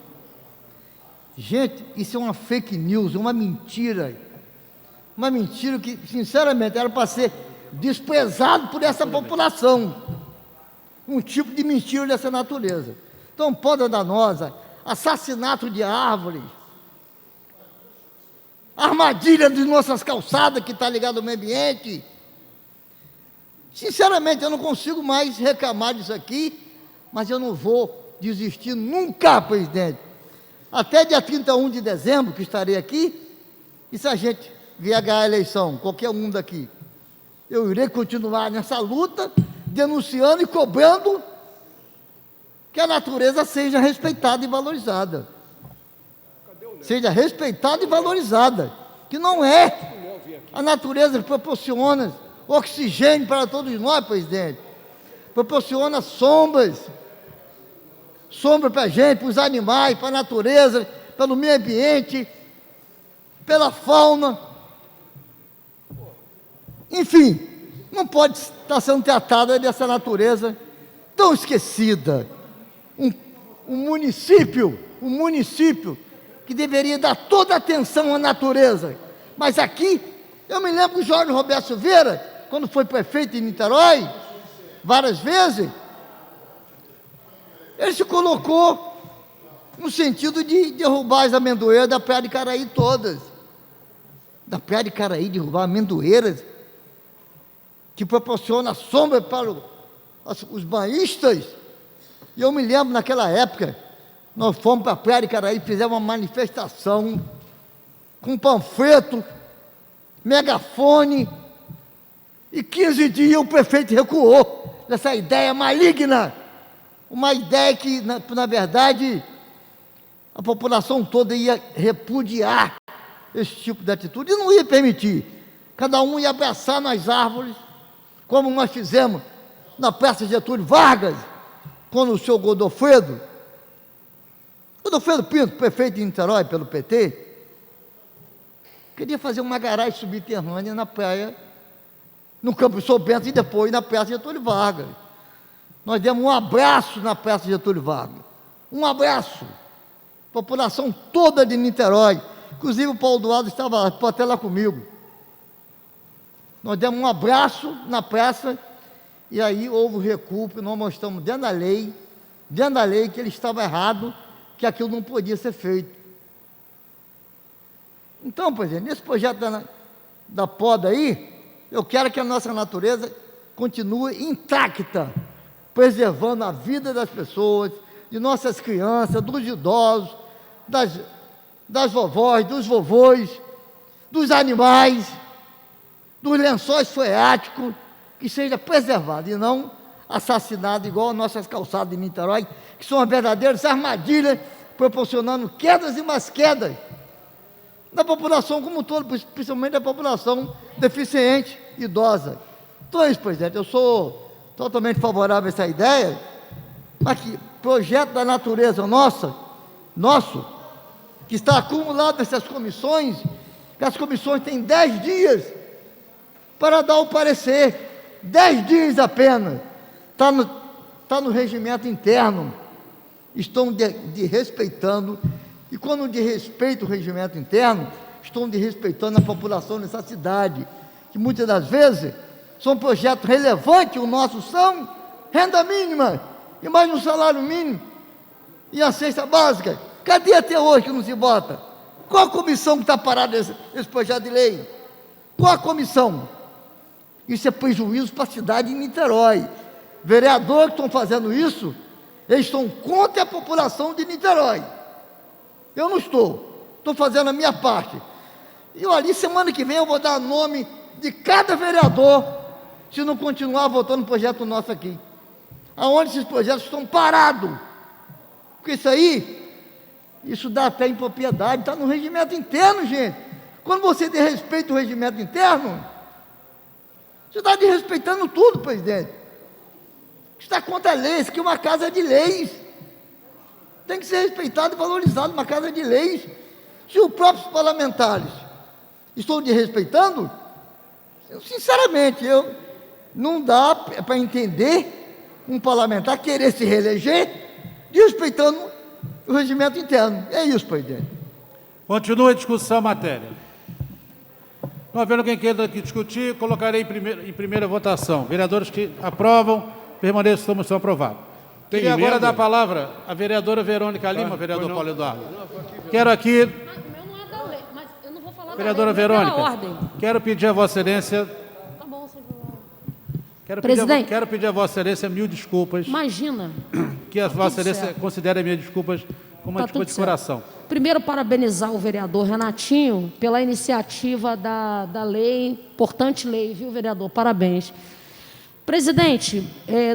Gente, isso é uma fake news, uma mentira que, sinceramente, era para ser desprezado por essa população, um tipo de mentira dessa natureza. Então, poda danosa, assassinato de árvores, armadilha de nossas calçadas que está ligada ao meio ambiente. Sinceramente, eu não consigo mais reclamar disso aqui, mas eu não vou desistir nunca, presidente. Até dia 31 de dezembro, que estarei aqui, e se a gente vier ganhar a eleição, qualquer um daqui, eu irei continuar nessa luta, denunciando e cobrando que a natureza seja respeitada e valorizada. Seja respeitada e valorizada, que não é a natureza que proporciona oxigênio para todos nós, presidente, proporciona sombra para a gente, para os animais, para a natureza, pelo meio ambiente, pela fauna, enfim, não pode estar sendo tratada dessa natureza tão esquecida. Um município que deveria dar toda a atenção à natureza. Mas aqui, eu me lembro que o Jorge Roberto Silveira, quando foi prefeito em Niterói, várias vezes, ele se colocou no sentido de derrubar as amendoeiras da Praia de Caraí todas. Da Praia de Caraí, derrubar amendoeiras, que proporciona sombra para os banhistas. E eu me lembro, naquela época, nós fomos para a Praia de Caraí, fizemos uma manifestação com panfleto, megafone, e 15 dias o prefeito recuou dessa ideia maligna, uma ideia que, na verdade, a população toda ia repudiar esse tipo de atitude e não ia permitir. Cada um ia abraçar nas árvores, como nós fizemos na Praça Getúlio Vargas, quando o senhor Godofredo Pinto, prefeito de Niterói pelo PT, queria fazer uma garagem subterrânea na praia, no Campo São Bento e depois na Praça Getúlio Vargas. Nós demos um abraço na Praça Getúlio Vargas, um abraço, população toda de Niterói, inclusive o Paulo Duarte estava até lá comigo. Nós demos um abraço na praça e aí houve o recuo, porque nós mostramos dentro da lei que ele estava errado, que aquilo não podia ser feito. Então, presidente, nesse projeto da poda aí, eu quero que a nossa natureza continue intacta, preservando a vida das pessoas, de nossas crianças, dos idosos, das vovós, dos vovôs, dos animais, dos lençóis freáticos, que seja preservado e não assassinado igual as nossas calçadas de Niterói, que são as verdadeiras armadilhas, proporcionando quedas e mais quedas da população como um todo, principalmente da população deficiente, idosa. Então é isso, presidente, eu sou totalmente favorável a essa ideia, mas que projeto da natureza nosso, que está acumulado nessas comissões, que as comissões têm 10 dias para dar o parecer, 10 dias apenas, está no regimento interno, estão desrespeitando, e quando desrespeita o regimento interno, estão desrespeitando a população dessa cidade, que muitas das vezes são projetos relevantes, o nosso são renda mínima, e mais um salário mínimo, e a cesta básica. Cadê até hoje que não se vota? Qual a comissão que está parada esse projeto de lei? Qual a comissão? Isso é prejuízo para a cidade de Niterói. Vereadores que estão fazendo isso, eles estão contra a população de Niterói. Eu não estou fazendo a minha parte. E olha, semana que vem eu vou dar nome de cada vereador, se não continuar votando o projeto nosso aqui. Aonde esses projetos estão parados. Porque isso dá até impropriedade, está no regimento interno, gente. Quando você desrespeita o regimento interno, você está desrespeitando tudo, presidente. Está contra a lei, isso aqui é uma casa de leis. Tem que ser respeitado e valorizado uma casa de leis. Se os próprios parlamentares estão desrespeitando, sinceramente, não dá para entender um parlamentar querer se reeleger desrespeitando o regimento interno. É isso, presidente. Continua a discussão, matéria. Não havendo quem queira discutir, colocarei em primeira votação. Vereadores que aprovam, permaneçam como estão aprovados. Queria agora dar a palavra à vereadora Verônica Lima, vereador Paulo Eduardo. Quero aqui... Mas o meu não é da lei, mas eu não vou falar vereadora da lei, Verônica, pela ordem. quero pedir a Vossa Excelência... Tá bom, sem problema. Presidente, quero pedir a Vossa Excelência 1000 desculpas. Imagina. Que a Vossa Excelência considere as minhas desculpas como uma desculpa de coração. Primeiro, parabenizar o vereador Renatinho pela iniciativa da lei, importante lei, viu, vereador? Parabéns. Presidente,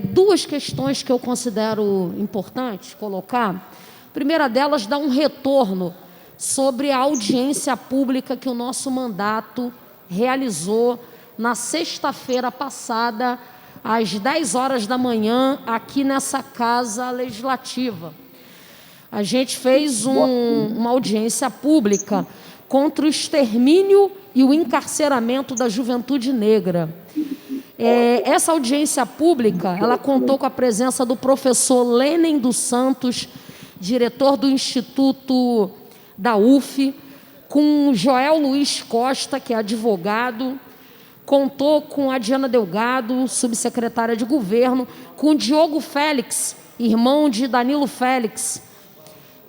duas questões que eu considero importantes colocar. A primeira delas, dá um retorno sobre a audiência pública que o nosso mandato realizou na sexta-feira passada, às 10 horas da manhã, aqui nessa Casa Legislativa. A gente fez uma audiência pública contra o extermínio e o encarceramento da juventude negra. Essa audiência pública, ela contou com a presença do professor Lênin dos Santos, diretor do Instituto da UF, com Joel Luiz Costa, que é advogado, contou com a Diana Delgado, subsecretária de governo, com o Diogo Félix, irmão de Danilo Félix,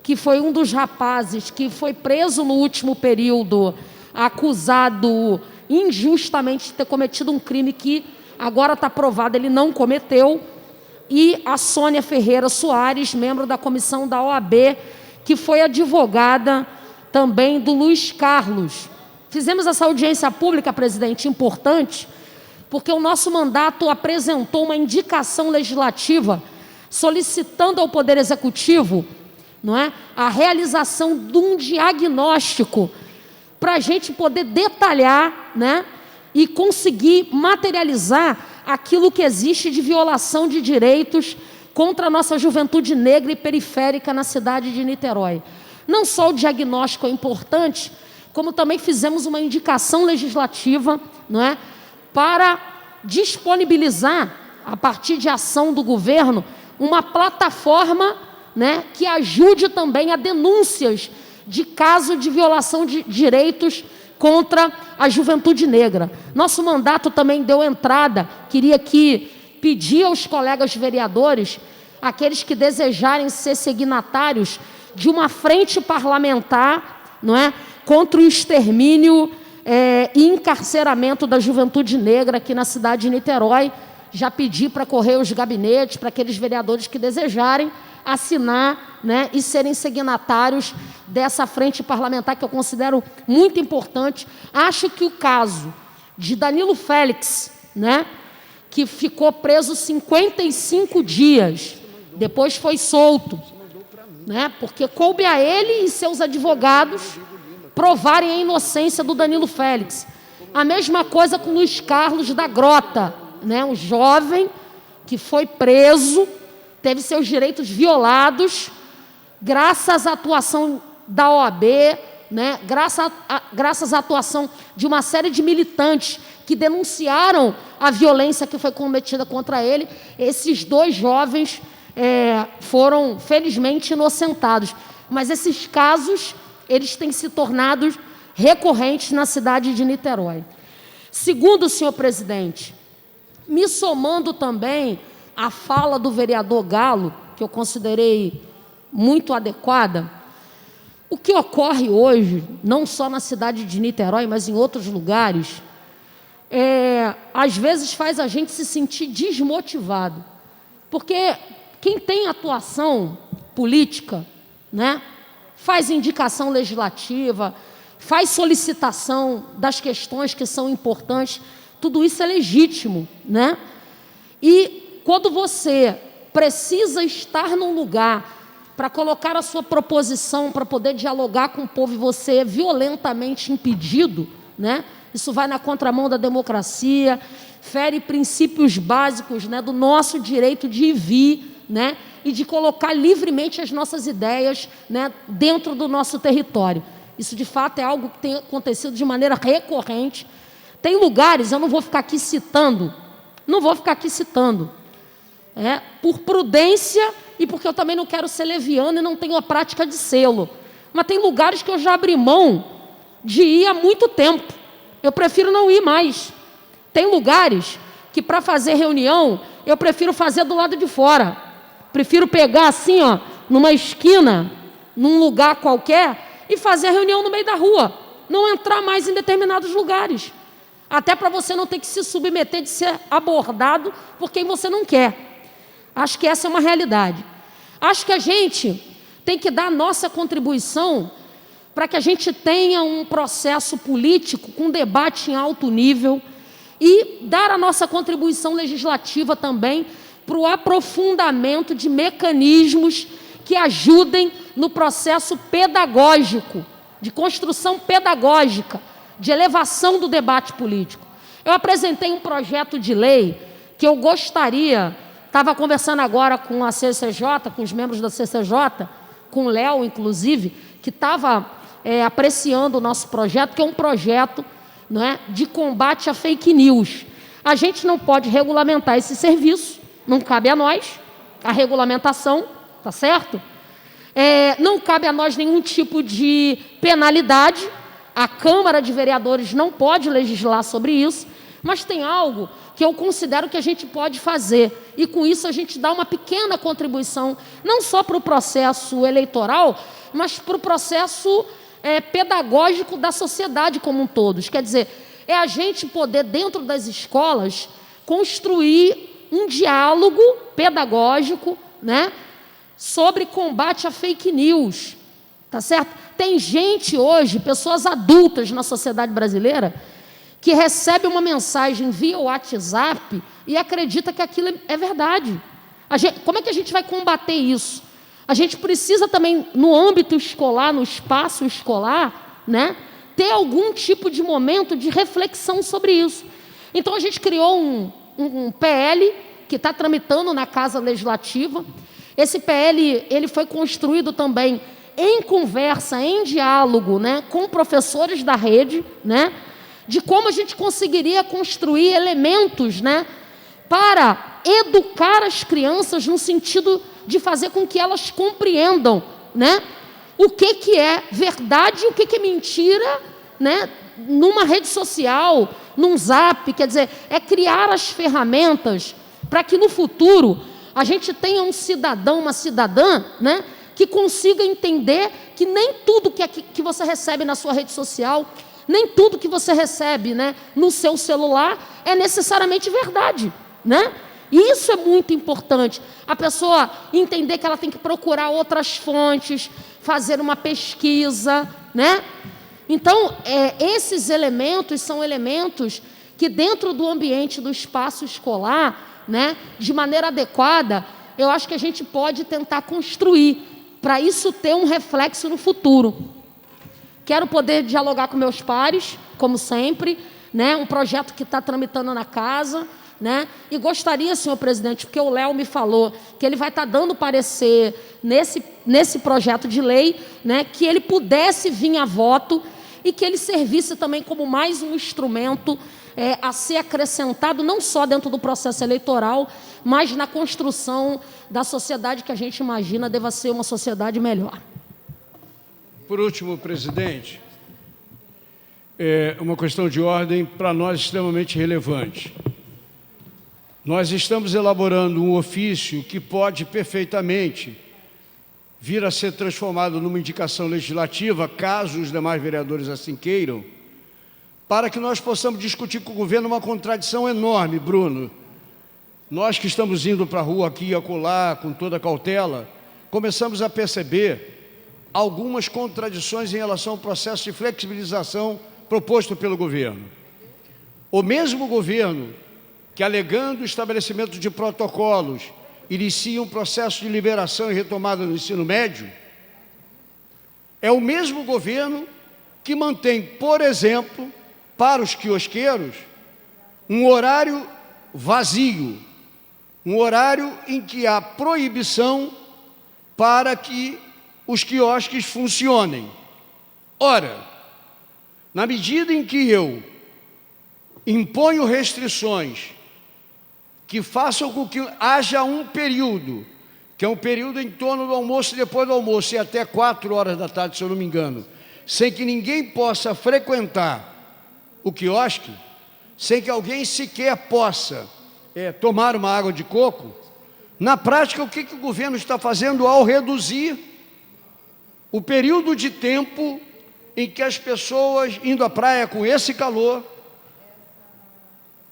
que foi um dos rapazes que foi preso no último período, acusado injustamente de ter cometido um crime que agora está provado, ele não cometeu, e a Sônia Ferreira Soares, membro da comissão da OAB, que foi advogada também do Luiz Carlos. Fizemos essa audiência pública, presidente, importante, porque o nosso mandato apresentou uma indicação legislativa solicitando ao Poder Executivo, não é, a realização de um diagnóstico para a gente poder detalhar, né, e conseguir materializar aquilo que existe de violação de direitos contra a nossa juventude negra e periférica na cidade de Niterói. Não só o diagnóstico é importante, como também fizemos uma indicação legislativa, não é, para disponibilizar, a partir de ação do governo, uma plataforma, né, que ajude também a denúncias de caso de violação de direitos contra a juventude negra. Nosso mandato também deu entrada, queria pedir aos colegas vereadores, aqueles que desejarem ser signatários de uma frente parlamentar, não é, contra o extermínio e encarceramento da juventude negra aqui na cidade de Niterói. Já pedi para correr os gabinetes, para aqueles vereadores que desejarem assinar, né, e serem signatários dessa frente parlamentar, que eu considero muito importante. Acho que o caso de Danilo Félix, né, que ficou preso 55 dias, depois foi solto, né, porque coube a ele e seus advogados provarem a inocência do Danilo Félix. A mesma coisa com Luiz Carlos da Grota, né, um jovem que foi preso, teve seus direitos violados, graças à atuação da OAB, né, graças à atuação de uma série de militantes que denunciaram a violência que foi cometida contra ele. Esses dois jovens foram, felizmente, inocentados. Mas esses casos, eles têm se tornado recorrentes na cidade de Niterói. Segundo, senhor presidente, me somando também à fala do vereador Galo, que eu considerei muito adequada, o que ocorre hoje, não só na cidade de Niterói, mas em outros lugares, às vezes faz a gente se sentir desmotivado. Porque quem tem atuação política, né, faz indicação legislativa, faz solicitação das questões que são importantes, tudo isso é legítimo, né? E quando você precisa estar num lugar para colocar a sua proposição, para poder dialogar com o povo, e você é violentamente impedido, né? Isso vai na contramão da democracia, fere princípios básicos, né, do nosso direito de ir e vir, né, e de colocar livremente as nossas ideias, né, dentro do nosso território. Isso, de fato, é algo que tem acontecido de maneira recorrente. Tem lugares, eu não vou ficar aqui citando, por prudência e porque eu também não quero ser leviano e não tenho a prática de sê-lo. Mas tem lugares que eu já abri mão de ir há muito tempo. Eu prefiro não ir mais. Tem lugares que, para fazer reunião, eu prefiro fazer do lado de fora. Prefiro pegar assim, ó, numa esquina, num lugar qualquer, e fazer a reunião no meio da rua. Não entrar mais em determinados lugares. Até para você não ter que se submeter de ser abordado por quem você não quer. Acho que essa é uma realidade. Acho que a gente tem que dar a nossa contribuição para que a gente tenha um processo político com debate em alto nível e dar a nossa contribuição legislativa também para o aprofundamento de mecanismos que ajudem no processo pedagógico, de construção pedagógica, de elevação do debate político. Eu apresentei um projeto de lei que eu gostaria, estava conversando agora com a CCJ, com os membros da CCJ, com o Léo, inclusive, que estava apreciando o nosso projeto, que é um projeto, não é, de combate a fake news. A gente não pode regulamentar esse serviço, não cabe a nós a regulamentação, tá certo? Não cabe a nós nenhum tipo de penalidade, a Câmara de Vereadores não pode legislar sobre isso, Mas tem algo que eu considero que a gente pode fazer, e com isso a gente dá uma pequena contribuição, não só para o processo eleitoral, mas para o processo pedagógico da sociedade como um todo. Quer dizer, é a gente poder, dentro das escolas, construir um diálogo pedagógico, né, sobre combate a fake news, tá certo? Tem gente hoje, pessoas adultas na sociedade brasileira, que recebe uma mensagem via WhatsApp e acredita que aquilo é verdade. Como é que a gente vai combater isso? A gente precisa também, no âmbito escolar, no espaço escolar, né, ter algum tipo de momento de reflexão sobre isso. Então, a gente criou um PL que está tramitando na Casa Legislativa. Esse PL ele foi construído também em conversa, em diálogo, né, com professores da rede, né, de como a gente conseguiria construir elementos, né, para educar as crianças no sentido de fazer com que elas compreendam, né, o que é verdade e o que é mentira, né, numa rede social, num zap. Quer dizer, é criar as ferramentas para que no futuro a gente tenha um cidadão, uma cidadã, né, que consiga entender que nem tudo que você recebe na sua rede social, nem tudo que você recebe, né, no seu celular é necessariamente verdade, né? E isso é muito importante. A pessoa entender que ela tem que procurar outras fontes, fazer uma pesquisa, né? Então, esses elementos são elementos que dentro do ambiente do espaço escolar, né, de maneira adequada, eu acho que a gente pode tentar construir para isso ter um reflexo no futuro. Quero poder dialogar com meus pares, como sempre, né? Um projeto que está tramitando na casa, né? E gostaria, senhor presidente, porque o Léo me falou que ele vai estar dando parecer nesse projeto de lei, né? Que ele pudesse vir a voto e que ele servisse também como mais um instrumento a ser acrescentado, não só dentro do processo eleitoral, mas na construção da sociedade que a gente imagina deva ser uma sociedade melhor. Por último, presidente, uma questão de ordem para nós extremamente relevante. Nós estamos elaborando um ofício que pode perfeitamente vir a ser transformado numa indicação legislativa, caso os demais vereadores assim queiram, para que nós possamos discutir com o governo uma contradição enorme, Bruno. Nós que estamos indo para a rua aqui e acolá, com toda a cautela, começamos a perceber algumas contradições em relação ao processo de flexibilização proposto pelo governo. O mesmo governo que, alegando o estabelecimento de protocolos, inicia um processo de liberação e retomada do ensino médio, é o mesmo governo que mantém, por exemplo, para os quiosqueiros, um horário vazio, um horário em que há proibição para que os quiosques funcionem. Ora, na medida em que eu imponho restrições que façam com que haja um período, que é um período em torno do almoço e depois do almoço, e até 4 horas da tarde, se eu não me engano, sem que ninguém possa frequentar o quiosque, sem que alguém sequer possa tomar uma água de coco, na prática, o que o governo está fazendo ao reduzir o período de tempo em que as pessoas, indo à praia com esse calor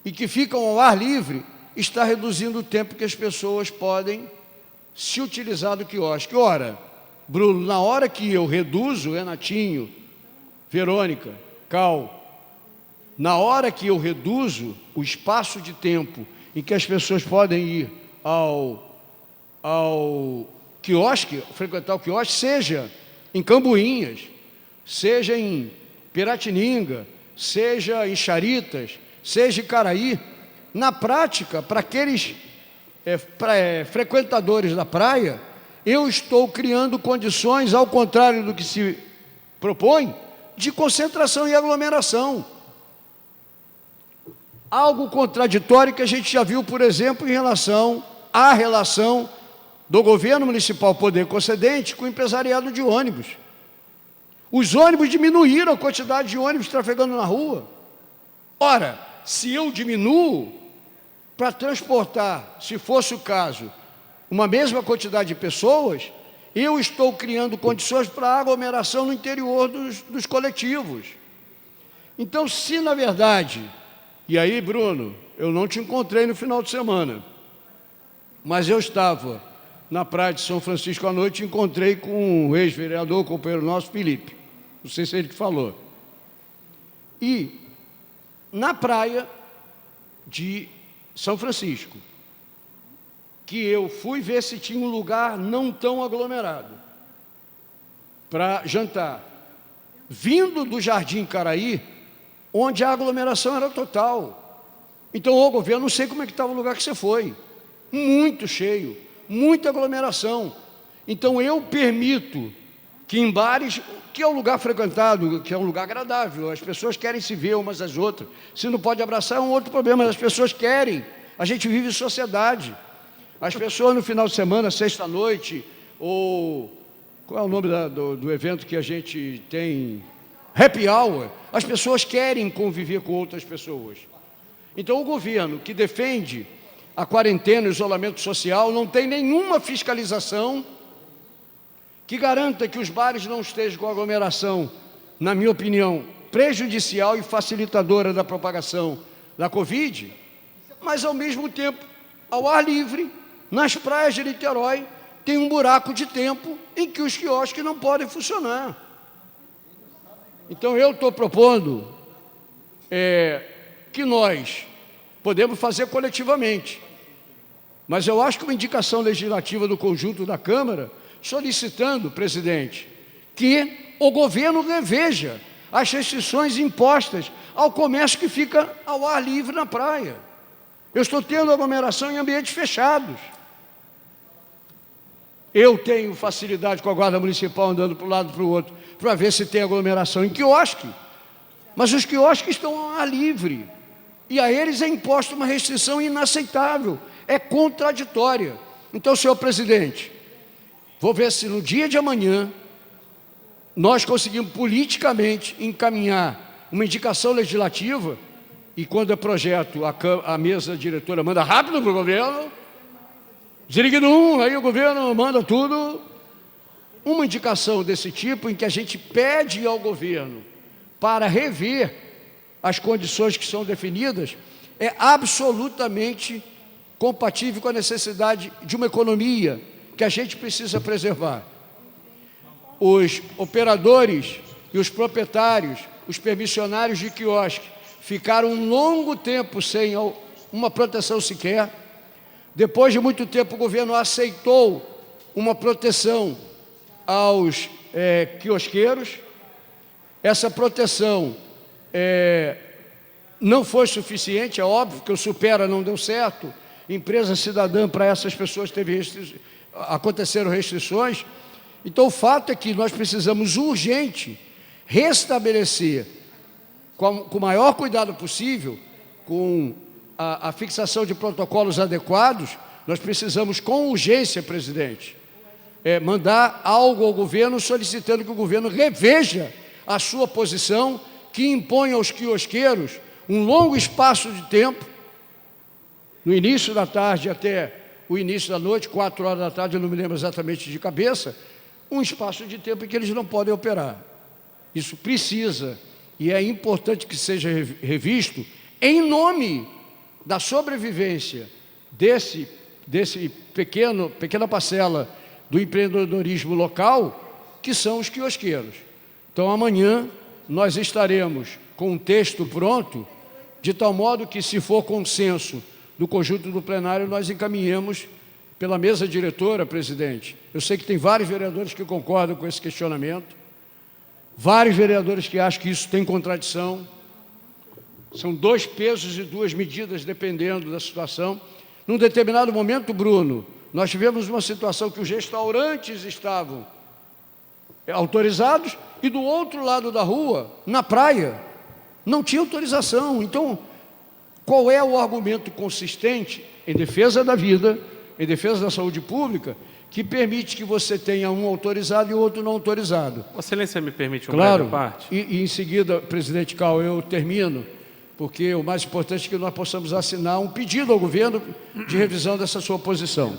e que ficam ao ar livre, está reduzindo o tempo que as pessoas podem se utilizar do quiosque. Ora, Bruno, na hora que eu reduzo, Renatinho, Verônica, Cal, na hora que eu reduzo o espaço de tempo em que as pessoas podem ir ao quiosque, frequentar o quiosque, seja em Cambuinhas, seja em Piratininga, seja em Charitas, seja em Caraí, na prática, para aqueles frequentadores da praia, eu estou criando condições, ao contrário do que se propõe, de concentração e aglomeração. Algo contraditório que a gente já viu, por exemplo, em relação à relação do governo municipal poder concedente com o empresariado de ônibus. Os ônibus diminuíram a quantidade de ônibus trafegando na rua. Ora, se eu diminuo para transportar, se fosse o caso, uma mesma quantidade de pessoas, eu estou criando condições para aglomeração no interior dos coletivos. Então, se na verdade, e aí, Bruno, eu não te encontrei no final de semana, mas eu estava na praia de São Francisco à noite e encontrei com um ex-vereador, companheiro nosso, Felipe. Não sei se é ele que falou. E na praia de São Francisco, que eu fui ver se tinha um lugar não tão aglomerado para jantar, vindo do Jardim Caraí, onde a aglomeração era total. Então, ô governo, não sei como é que estava o lugar que você foi. Muito cheio, muita aglomeração. Então, eu permito que em bares, que é um lugar frequentado, que é um lugar agradável, as pessoas querem se ver umas às outras. Se não pode abraçar, é um outro problema, mas as pessoas querem. A gente vive em sociedade. As pessoas no final de semana, sexta-noite, ou qual é o nome do evento que a gente tem? Happy Hour. As pessoas querem conviver com outras pessoas. Então, o governo que defende a quarentena e o isolamento social não tem nenhuma fiscalização que garanta que os bares não estejam com aglomeração, na minha opinião, prejudicial e facilitadora da propagação da Covid, mas, ao mesmo tempo, ao ar livre, nas praias de Niterói, tem um buraco de tempo em que os quiosques não podem funcionar. Então, eu estou propondo que nós podemos fazer coletivamente, mas eu acho que uma indicação legislativa do conjunto da Câmara, solicitando, presidente, que o governo reveja as restrições impostas ao comércio que fica ao ar livre na praia. Eu estou tendo aglomeração em ambientes fechados. Eu tenho facilidade com a Guarda Municipal andando para um lado e para o outro, para ver se tem aglomeração em quiosque. Mas os quiosques estão ao ar livre. E a eles é imposta uma restrição inaceitável, é contraditória. Então, senhor presidente, vou ver se no dia de amanhã nós conseguimos politicamente encaminhar uma indicação legislativa, e quando é projeto, a mesa diretora manda rápido para o governo, Ziriguidum, aí o governo manda tudo, uma indicação desse tipo em que a gente pede ao governo para rever as condições que são definidas, é absolutamente compatível com a necessidade de uma economia que a gente precisa preservar. Os operadores e os proprietários, os permissionários de quiosque, ficaram um longo tempo sem uma proteção sequer. Depois de muito tempo, o governo aceitou uma proteção aos quiosqueiros. Essa proteção não foi suficiente, é óbvio que o Supera não deu certo. Empresa cidadã, para essas pessoas aconteceram restrições. Então, o fato é que nós precisamos urgente restabelecer, com o maior cuidado possível, com a fixação de protocolos adequados, nós precisamos com urgência, presidente, mandar algo ao governo solicitando que o governo reveja a sua posição, que impõe aos quiosqueiros um longo espaço de tempo, no início da tarde até o início da noite, 4 horas da tarde, eu não me lembro exatamente de cabeça, um espaço de tempo em que eles não podem operar. Isso precisa, e é importante que seja revisto, em nome da sobrevivência desse pequena parcela do empreendedorismo local, que são os quiosqueiros. Então, amanhã, nós estaremos com um texto pronto, de tal modo que, se for consenso do conjunto do plenário, nós encaminhemos pela mesa diretora, presidente. Eu sei que tem vários vereadores que concordam com esse questionamento, vários vereadores que acham que isso tem contradição. São 2 pesos e 2 medidas, dependendo da situação. Num determinado momento, Bruno, nós tivemos uma situação que os restaurantes estavam autorizados e do outro lado da rua, na praia, não tinha autorização. Então, qual é o argumento consistente em defesa da vida, em defesa da saúde pública, que permite que você tenha um autorizado e o outro não autorizado? Vossa Excelência me permite uma breve parte? E em seguida, presidente Cal, eu termino. porque o mais importante é que nós possamos assinar um pedido ao governo de revisão dessa sua posição.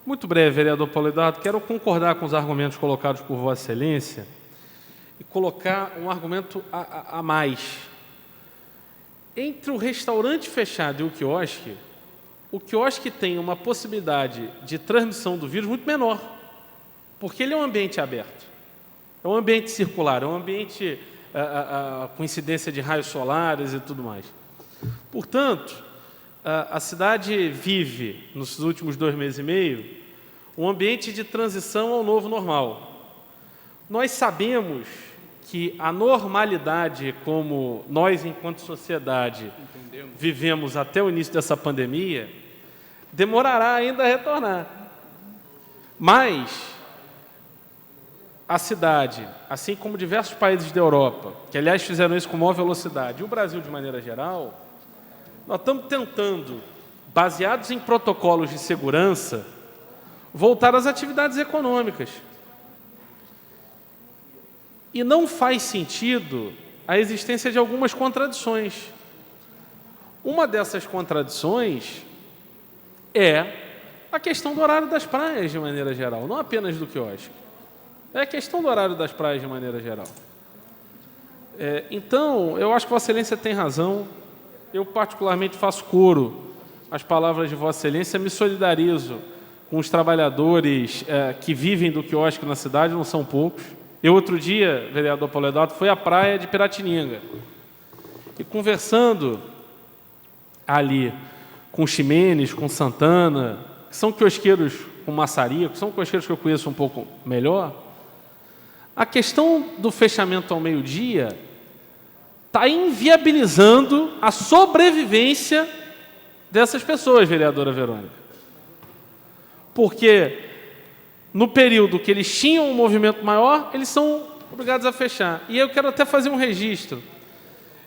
Muito breve, vereador Paulo Eduardo. Quero concordar com os argumentos colocados por Vossa Excelência e colocar um argumento a mais. Entre o restaurante fechado e o quiosque tem uma possibilidade de transmissão do vírus muito menor, porque ele é um ambiente aberto, é um ambiente circular, é um ambiente com incidência de raios solares e tudo mais. Portanto, a cidade vive, nos últimos 2 meses e meio, um ambiente de transição ao novo normal. Nós sabemos que a normalidade, como nós, enquanto sociedade, vivemos até o início dessa pandemia, demorará ainda a retornar. Mas a cidade, assim como diversos países da Europa, que, aliás, fizeram isso com maior velocidade, e o Brasil, de maneira geral, nós estamos tentando, baseados em protocolos de segurança, voltar às atividades econômicas. E não faz sentido a existência de algumas contradições. Uma dessas contradições é a questão do horário das praias, de maneira geral, não apenas do quiosque. É a questão do horário das praias, de maneira geral. Então, eu acho que Vossa Excelência tem razão. Eu, particularmente, faço coro às palavras de Vossa Excelência, me solidarizo com os trabalhadores que vivem do quiosque na cidade, não são poucos. Eu, outro dia, vereador Paulo Eduardo, fui à praia de Piratininga e, conversando ali com Ximenes, com Santana, que são quiosqueiros com maçaria, que são quiosqueiros que eu conheço um pouco melhor, a questão do fechamento ao meio-dia está inviabilizando a sobrevivência dessas pessoas, vereadora Verônica. Porque no período que eles tinham um movimento maior, eles são obrigados a fechar. E eu quero até fazer um registro.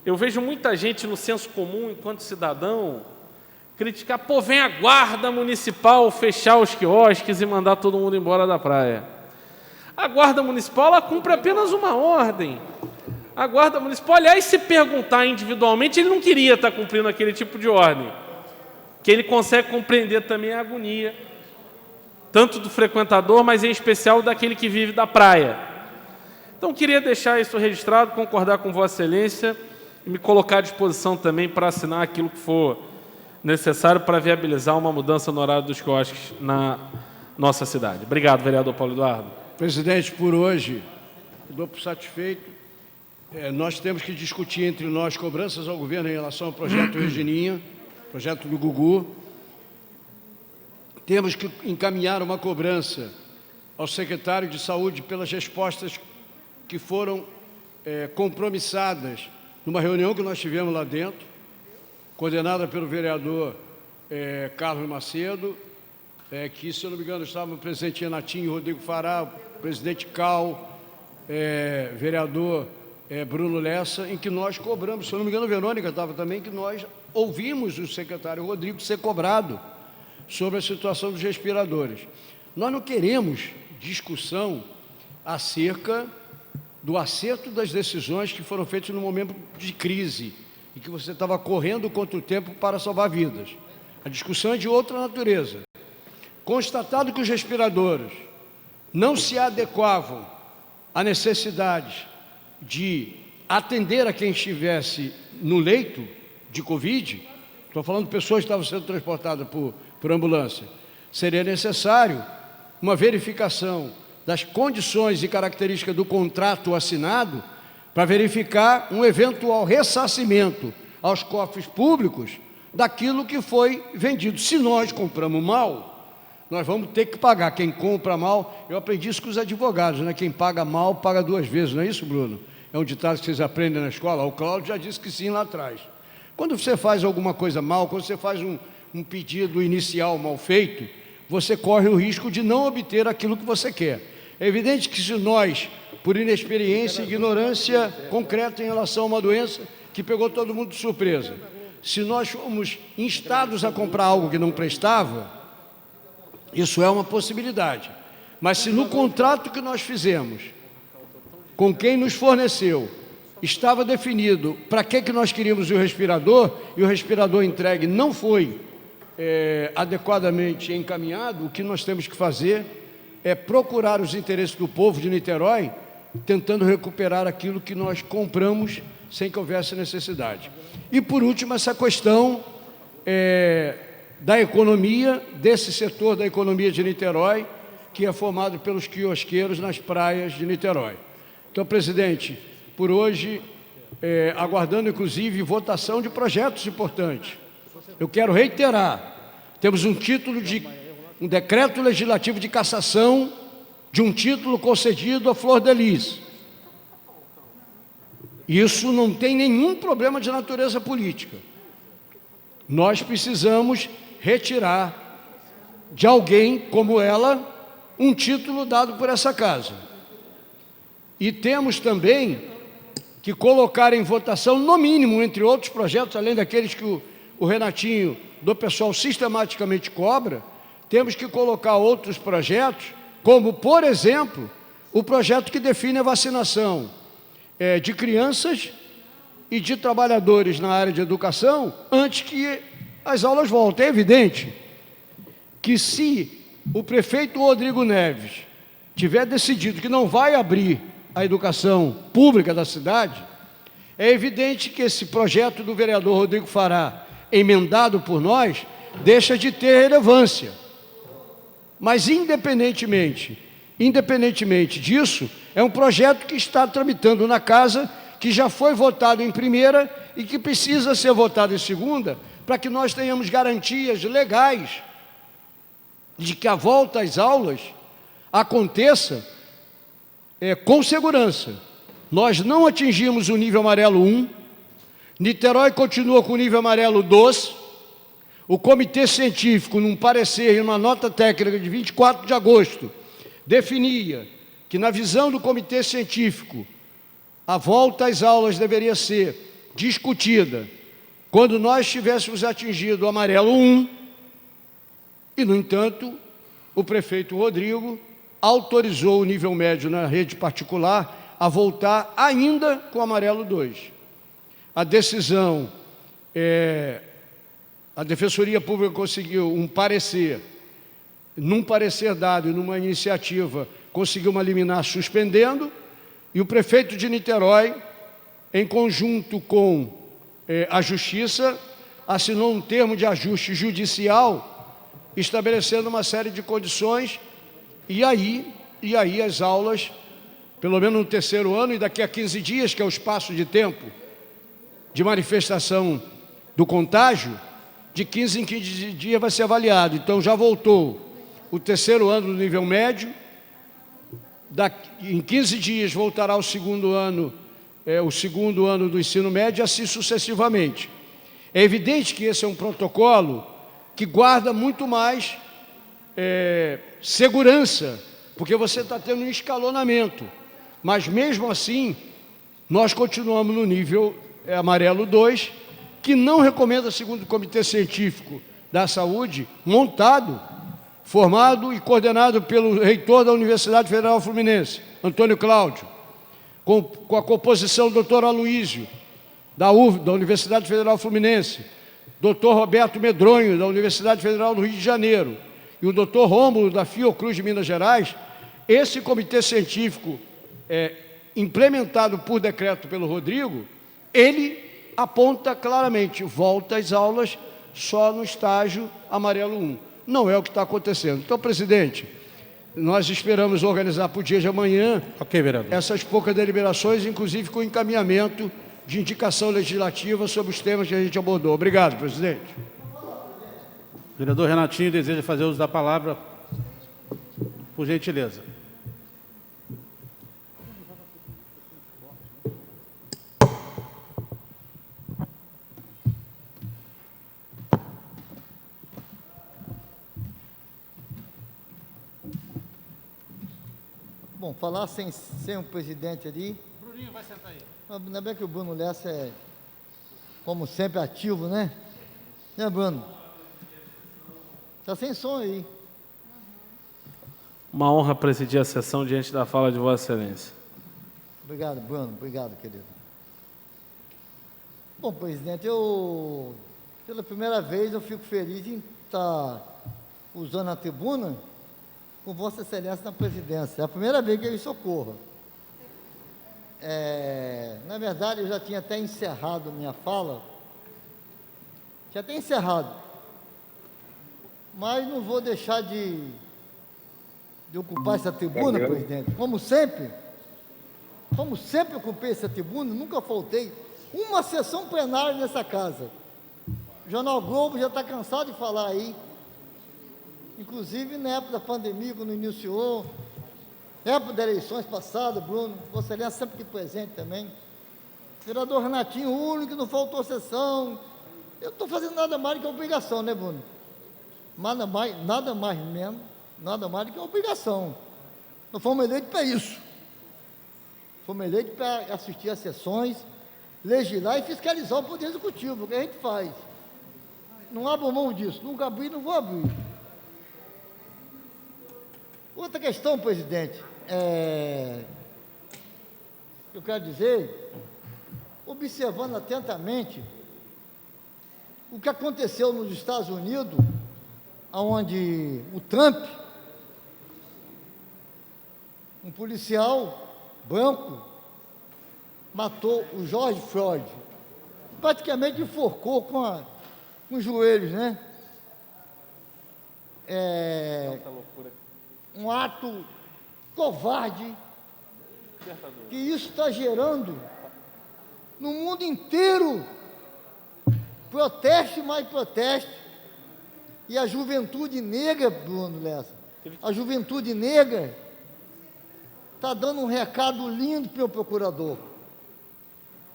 Eu vejo muita gente no senso comum, enquanto cidadão, criticar, vem a guarda municipal fechar os quiosques e mandar todo mundo embora da praia. A guarda municipal, ela cumpre apenas uma ordem. A guarda municipal, aliás, se perguntar individualmente, ele não queria estar cumprindo aquele tipo de ordem. Que ele consegue compreender também a agonia, tanto do frequentador, mas em especial daquele que vive da praia. Então, queria deixar isso registrado, concordar com Vossa Excelência e me colocar à disposição também para assinar aquilo que for necessário para viabilizar uma mudança no horário dos quiosques na nossa cidade. Obrigado, vereador Paulo Eduardo. Presidente, por hoje, eu dou por satisfeito. Nós temos que discutir entre nós cobranças ao governo em relação ao projeto Regininha, projeto do Gugu. Temos que encaminhar uma cobrança ao secretário de Saúde pelas respostas que foram compromissadas numa reunião que nós tivemos lá dentro, coordenada pelo vereador Carlos Macedo, que, se eu não me engano, estavam o presidente Renatinho, Rodrigo Fará, o presidente Cal, vereador Bruno Lessa, em que nós cobramos, se eu não me engano, a Verônica estava também, que nós ouvimos o secretário Rodrigo ser cobrado sobre a situação dos respiradores. Nós não queremos discussão acerca do acerto das decisões que foram feitas no momento de crise e que você estava correndo contra o tempo para salvar vidas. A discussão é de outra natureza. Constatado que os respiradores não se adequavam à necessidade de atender a quem estivesse no leito de Covid, estou falando de pessoas que estavam sendo transportadas por ambulância, seria necessário uma verificação das condições e características do contrato assinado para verificar um eventual ressarcimento aos cofres públicos daquilo que foi vendido. Se nós compramos mal, nós vamos ter que pagar. Quem compra mal, eu aprendi isso com os advogados, né? Quem paga mal, paga 2 vezes, não é isso, Bruno? É um ditado que vocês aprendem na escola. O Cláudio já disse que sim lá atrás. Quando você faz alguma coisa mal, quando você faz um pedido inicial mal feito, você corre o risco de não obter aquilo que você quer. É evidente que se nós, por inexperiência e ignorância concreta em relação a uma doença que pegou todo mundo de surpresa, se nós fomos instados a comprar algo que não prestava, isso é uma possibilidade. Mas se no contrato que nós fizemos, com quem nos forneceu, estava definido para que nós queríamos o respirador, e o respirador entregue não foi adequadamente encaminhado. O que nós temos que fazer é procurar os interesses do povo de Niterói, tentando recuperar aquilo que nós compramos sem que houvesse necessidade. E, por último, essa questão da economia, desse setor da economia de Niterói, que é formado pelos quiosqueiros nas praias de Niterói. Então, presidente, por hoje, aguardando, inclusive, votação de projetos importantes, eu quero reiterar, temos um título de um decreto legislativo de cassação de um título concedido a Flor de Lis. Isso não tem nenhum problema de natureza política. Nós precisamos retirar de alguém como ela um título dado por essa casa. E temos também que colocar em votação, no mínimo, entre outros projetos, além daqueles que o Renatinho, do pessoal, sistematicamente cobra, temos que colocar outros projetos, como, por exemplo, o projeto que define a vacinação de crianças e de trabalhadores na área de educação antes que as aulas voltem. É evidente que, se o prefeito Rodrigo Neves tiver decidido que não vai abrir a educação pública da cidade, é evidente que esse projeto do vereador Rodrigo Fará, emendado por nós, deixa de ter relevância. Mas, independentemente disso, é um projeto que está tramitando na casa, que já foi votado em primeira e que precisa ser votado em segunda, para que nós tenhamos garantias legais de que a volta às aulas aconteça com segurança. Nós não atingimos o nível amarelo 1, Niterói continua com o nível amarelo 2, o Comitê Científico, num parecer e numa nota técnica de 24 de agosto, definia que, na visão do Comitê Científico, a volta às aulas deveria ser discutida quando nós tivéssemos atingido o amarelo 1, e, no entanto, o prefeito Rodrigo autorizou o nível médio na rede particular a voltar ainda com o amarelo 2. A decisão, a Defensoria Pública conseguiu um parecer, num parecer dado e numa iniciativa, conseguiu uma liminar suspendendo, e o prefeito de Niterói, em conjunto com a Justiça, assinou um termo de ajuste judicial, estabelecendo uma série de condições, e aí as aulas, pelo menos no terceiro ano, e daqui a 15 dias, que é o espaço de tempo de manifestação do contágio, de 15 em 15 dias vai ser avaliado. Então, já voltou o terceiro ano do nível médio, em 15 dias voltará o segundo ano do ensino médio, e assim sucessivamente. É evidente que esse é um protocolo que guarda muito mais segurança, porque você está tendo um escalonamento. Mas, mesmo assim, nós continuamos no nível amarelo 2, que não recomenda, segundo o Comitê Científico da Saúde, formado e coordenado pelo reitor da Universidade Federal Fluminense, Antônio Cláudio, com a composição do doutor Aloísio, da Universidade Federal Fluminense, doutor Roberto Medronho, da Universidade Federal do Rio de Janeiro, e o doutor Rômulo, da Fiocruz de Minas Gerais. Esse comitê científico, implementado por decreto pelo Rodrigo, ele aponta claramente, volta às aulas só no estágio amarelo 1. Não é o que está acontecendo. Então, presidente, nós esperamos organizar para o dia de amanhã essas poucas deliberações, inclusive com encaminhamento de indicação legislativa sobre os temas que a gente abordou. Obrigado, presidente. O vereador Renatinho deseja fazer uso da palavra, por gentileza. Bom, falar sem um presidente ali. Bruninho, vai sentar aí. Ainda bem que o Bruno Lessa é, como sempre, ativo, né? Né, Bruno? Está sem som aí. Uma honra presidir a sessão diante da fala de Vossa Excelência. Obrigado, Bruno. Obrigado, querido. Bom, presidente, pela primeira vez, eu fico feliz em estar usando a tribuna com Vossa Excelência na presidência. É a primeira vez que eu socorro. Na verdade, eu já tinha até encerrado minha fala. Já até encerrado. Mas não vou deixar de ocupar essa tribuna, presidente. Como sempre ocupei essa tribuna, nunca faltei uma sessão plenária nessa casa. O Jornal Globo já está cansado de falar aí. Inclusive, na época da pandemia, quando iniciou, na época das eleições passadas, Bruno, Vossa Excelência sempre aqui presente também. Vereador Renatinho, o único que não faltou sessão. Eu não estou fazendo nada mais do que obrigação, né, Bruno? Nada mais do que obrigação. Nós fomos eleitos para isso. Fomos eleitos para assistir às sessões, legislar e fiscalizar o Poder Executivo, o que a gente faz. Não abro mão disso, nunca abri, não vou abrir. Outra questão, presidente, eu quero dizer, observando atentamente o que aconteceu nos Estados Unidos, onde o Trump, um policial branco, matou o George Floyd, praticamente enforcou com os joelhos, né? Um ato covarde, que isso está gerando no mundo inteiro protesto e mais protesto. E a juventude negra, Bruno Lessa, a juventude negra está dando um recado lindo para o procurador.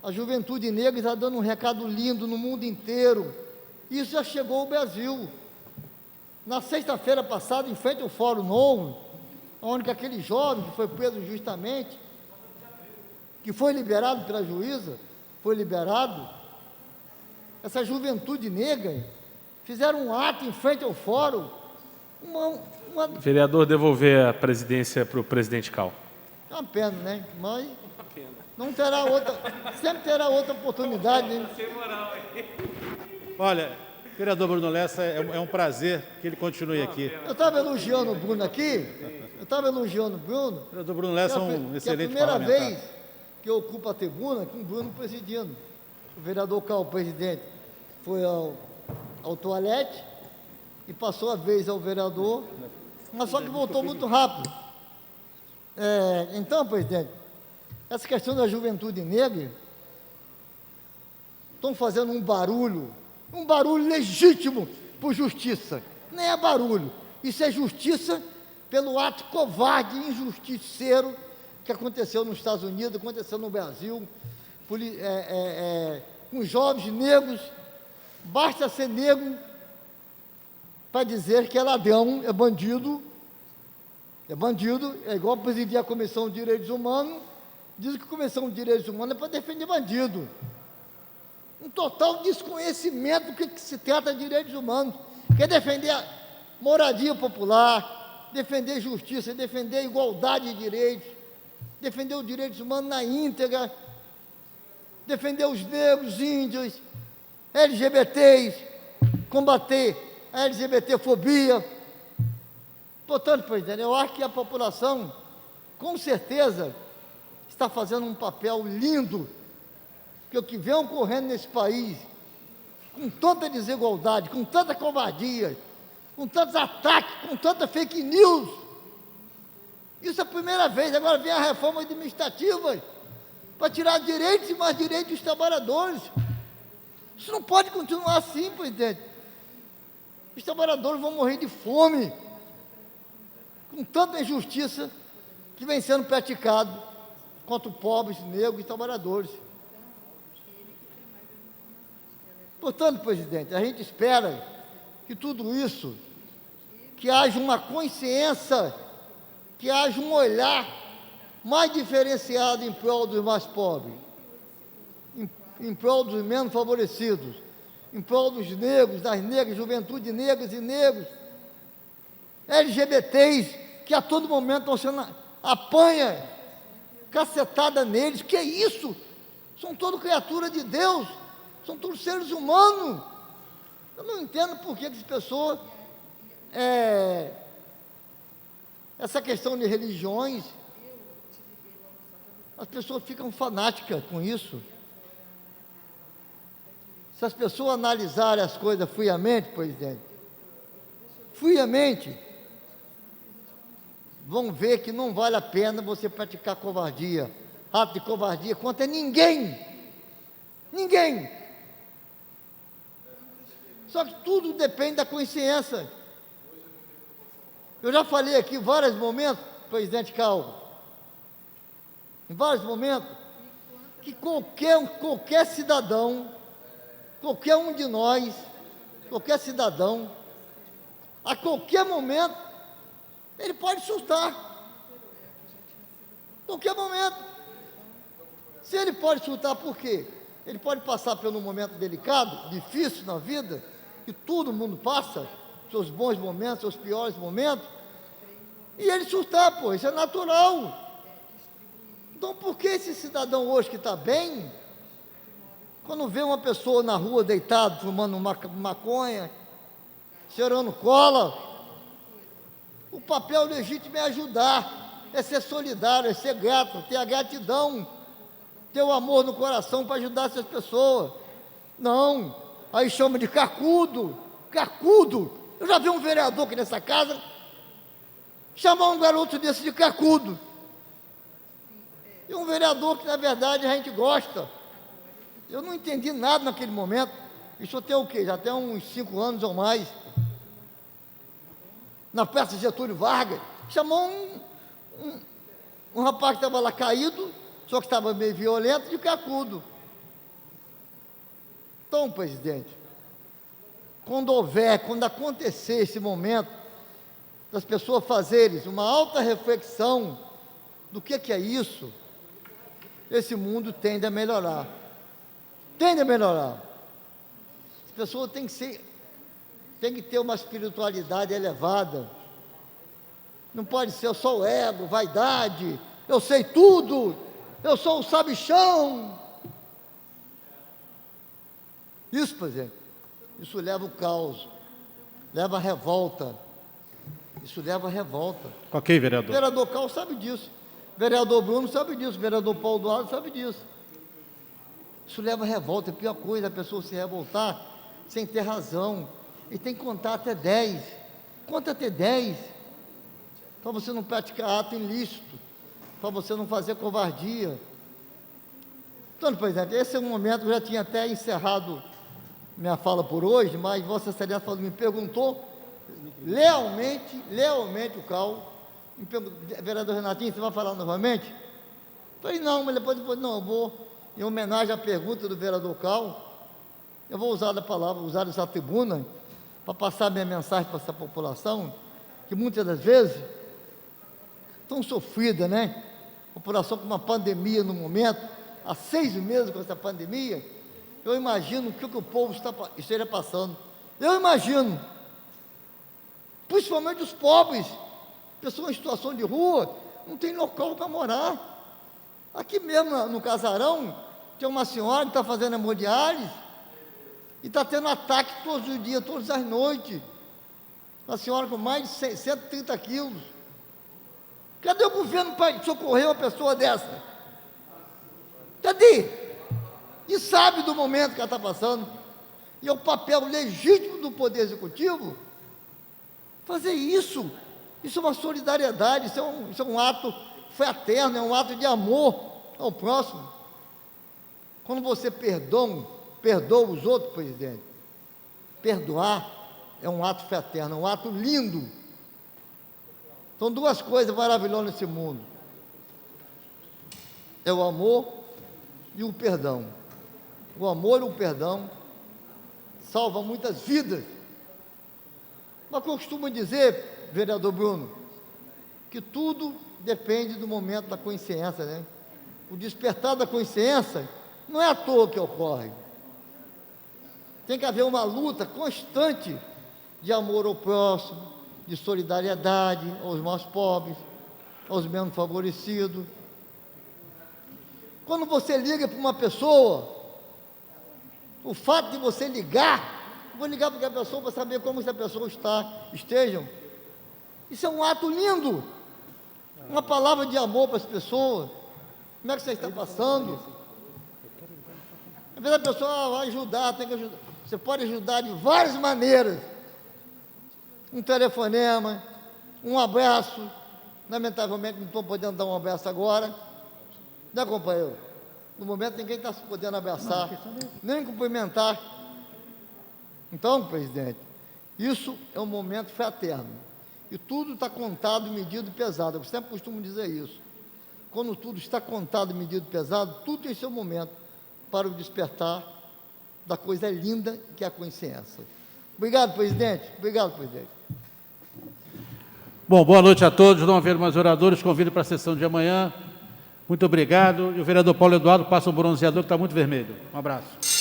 A juventude negra está dando um recado lindo no mundo inteiro. Isso já chegou ao Brasil. Na sexta-feira passada, em frente ao Fórum Novo, onde aquele jovem que foi preso injustamente, que foi liberado pela juíza, foi liberado, essa juventude negra fizeram um ato em frente ao fórum. Vereador, devolver a presidência para o presidente Cal. É uma pena, né? Mas não terá outra, sempre terá outra oportunidade. Né? Olha, vereador Bruno Lessa, é um prazer que ele continue aqui. Eu estava elogiando o Bruno aqui, Vereador Bruno Lessa é um excelente parlamentar. É a primeira vez que eu ocupo a tribuna com o Bruno presidindo. O vereador Cal, presidente, foi ao toalete e passou a vez ao vereador, mas só que voltou muito rápido. Então, presidente, essa questão da juventude negra estão fazendo um barulho legítimo por justiça. Nem é barulho, isso é justiça pelo ato covarde e injusticeiro que aconteceu nos Estados Unidos, aconteceu no Brasil, com jovens negros. Basta ser negro para dizer que é ladrão, é bandido, é igual presidir a Comissão de Direitos Humanos, diz que a Comissão de Direitos Humanos é para defender bandido. Um total desconhecimento do que se trata de direitos humanos, quer defender a moradia popular, defender justiça, defender a igualdade de direitos, defender os direitos humanos na íntegra, defender os negros, índios, LGBTs, combater a LGBTfobia. Portanto, presidente, eu acho que a população, com certeza, está fazendo um papel lindo, que o que vem ocorrendo nesse país, com tanta desigualdade, com tanta covardia, com tantos ataques, com tanta fake news. Isso é a primeira vez. Agora vem a reforma administrativa para tirar direitos e mais direitos dos trabalhadores. Isso não pode continuar assim, presidente. Os trabalhadores vão morrer de fome, com tanta injustiça que vem sendo praticado contra pobres, negros e trabalhadores. Portanto, presidente, a gente espera que tudo isso, que haja uma consciência, que haja um olhar mais diferenciado em prol dos mais pobres, em prol dos menos favorecidos, em prol dos negros, das negras, juventude negras e negros, LGBTs, que a todo momento estão sendo apanha, cacetada neles. Que é isso? São todas criaturas de Deus. São todos seres humanos. Eu não entendo por que as pessoas, essa questão de religiões, as pessoas ficam fanáticas com isso. Se as pessoas analisarem as coisas friamente, presidente, friamente, vão ver que não vale a pena você praticar covardia, ato de covardia contra ninguém. Ninguém. Só que tudo depende da consciência. Eu já falei aqui em vários momentos, presidente Calvo, em vários momentos, que qualquer cidadão, qualquer um de nós, qualquer cidadão, a qualquer momento, ele pode surtar. Qualquer momento. Se ele pode surtar, por quê? Ele pode passar por um momento delicado, difícil na vida, que todo mundo passa, seus bons momentos, seus piores momentos, e ele surtar, pô, isso é natural. Então, por que esse cidadão hoje que está bem, quando vê uma pessoa na rua deitada, fumando maconha, cheirando cola, o papel legítimo é ajudar, é ser solidário, é ser grato, ter a gratidão, ter o amor no coração para ajudar essas pessoas. Não, aí chama de carcudo, carcudo. Eu já vi um vereador aqui nessa casa chamar um garoto desse de carcudo. E um vereador que, na verdade, a gente gosta. Eu não entendi nada naquele momento. Isso tem o quê? Já tem uns 5 anos ou mais. Na Praça Getúlio Vargas, chamou um rapaz que estava lá caído, só que estava meio violento, de carcudo. Então, presidente, quando acontecer esse momento, das pessoas fazerem uma alta reflexão do que é isso, esse mundo tende a melhorar. Tende a melhorar. As pessoas têm que ter uma espiritualidade elevada. Não pode ser só o ego, vaidade, eu sei tudo, eu sou o sabichão. Isso, presidente, isso leva ao caos, leva à revolta. Isso leva à revolta. Ok, vereador. O vereador Carlos sabe disso. O vereador Bruno sabe disso. O vereador Paulo Duarte sabe disso. Isso leva à revolta. É a pior coisa, a pessoa se revoltar sem ter razão. E tem que contar até 10. Conta até 10. Para você não praticar ato ilícito. Para você não fazer covardia. Então, presidente, esse é um momento, eu já tinha até encerrado minha fala por hoje, mas Vossa Excelência me perguntou lealmente o Cal, vereador Renatinho, você vai falar novamente? Eu falei, não, mas depois não, eu vou, em homenagem à pergunta do vereador Cal, eu vou usar a palavra, usar essa tribuna, para passar minha mensagem para essa população, que muitas das vezes, tão sofrida, né? A população com uma pandemia no momento, há 6 meses com essa pandemia, eu imagino o que o povo esteja passando. Eu imagino. Principalmente os pobres, pessoas em situação de rua, não tem local para morar. Aqui mesmo no casarão, tem uma senhora que está fazendo hemodiálise e está tendo ataque todos os dias, todas as noites. Uma senhora com mais de 130 quilos. Cadê o governo para socorrer uma pessoa dessa? Cadê? E sabe do momento que ela está passando. E é o papel legítimo do Poder Executivo fazer isso. Isso é uma solidariedade, isso é um ato fraterno, é um ato de amor ao próximo. Quando você perdoa os outros, presidente, perdoar é um ato fraterno, é um ato lindo. São 2 coisas maravilhosas nesse mundo. É o amor e o perdão. O amor e o perdão salvam muitas vidas. Mas eu costumo dizer, vereador Bruno, que tudo depende do momento da consciência, né? O despertar da consciência não é à toa que ocorre. Tem que haver uma luta constante de amor ao próximo, de solidariedade aos mais pobres, aos menos favorecidos. Quando você liga para uma pessoa O fato de você ligar, vou ligar para a pessoa para saber como essa pessoa estejam. Isso é um ato lindo. Uma palavra de amor para as pessoas. Como é que você está passando? Às vezes a pessoa vai ajudar, tem que ajudar. Você pode ajudar de várias maneiras. Um telefonema, um abraço. Lamentavelmente não estou podendo dar um abraço agora. Né, companheiro? No momento ninguém está podendo abraçar, nem cumprimentar. Então, presidente, isso é um momento fraterno. E tudo está contado, medido e pesado. Eu sempre costumo dizer isso. Quando tudo está contado, medido e pesado, tudo tem seu momento para o despertar da coisa linda que é a consciência. Obrigado, presidente. Obrigado, presidente. Bom, boa noite a todos. Não haver mais oradores, convido para a sessão de amanhã. Muito obrigado. E o vereador Paulo Eduardo passa um bronzeador que está muito vermelho. Um abraço.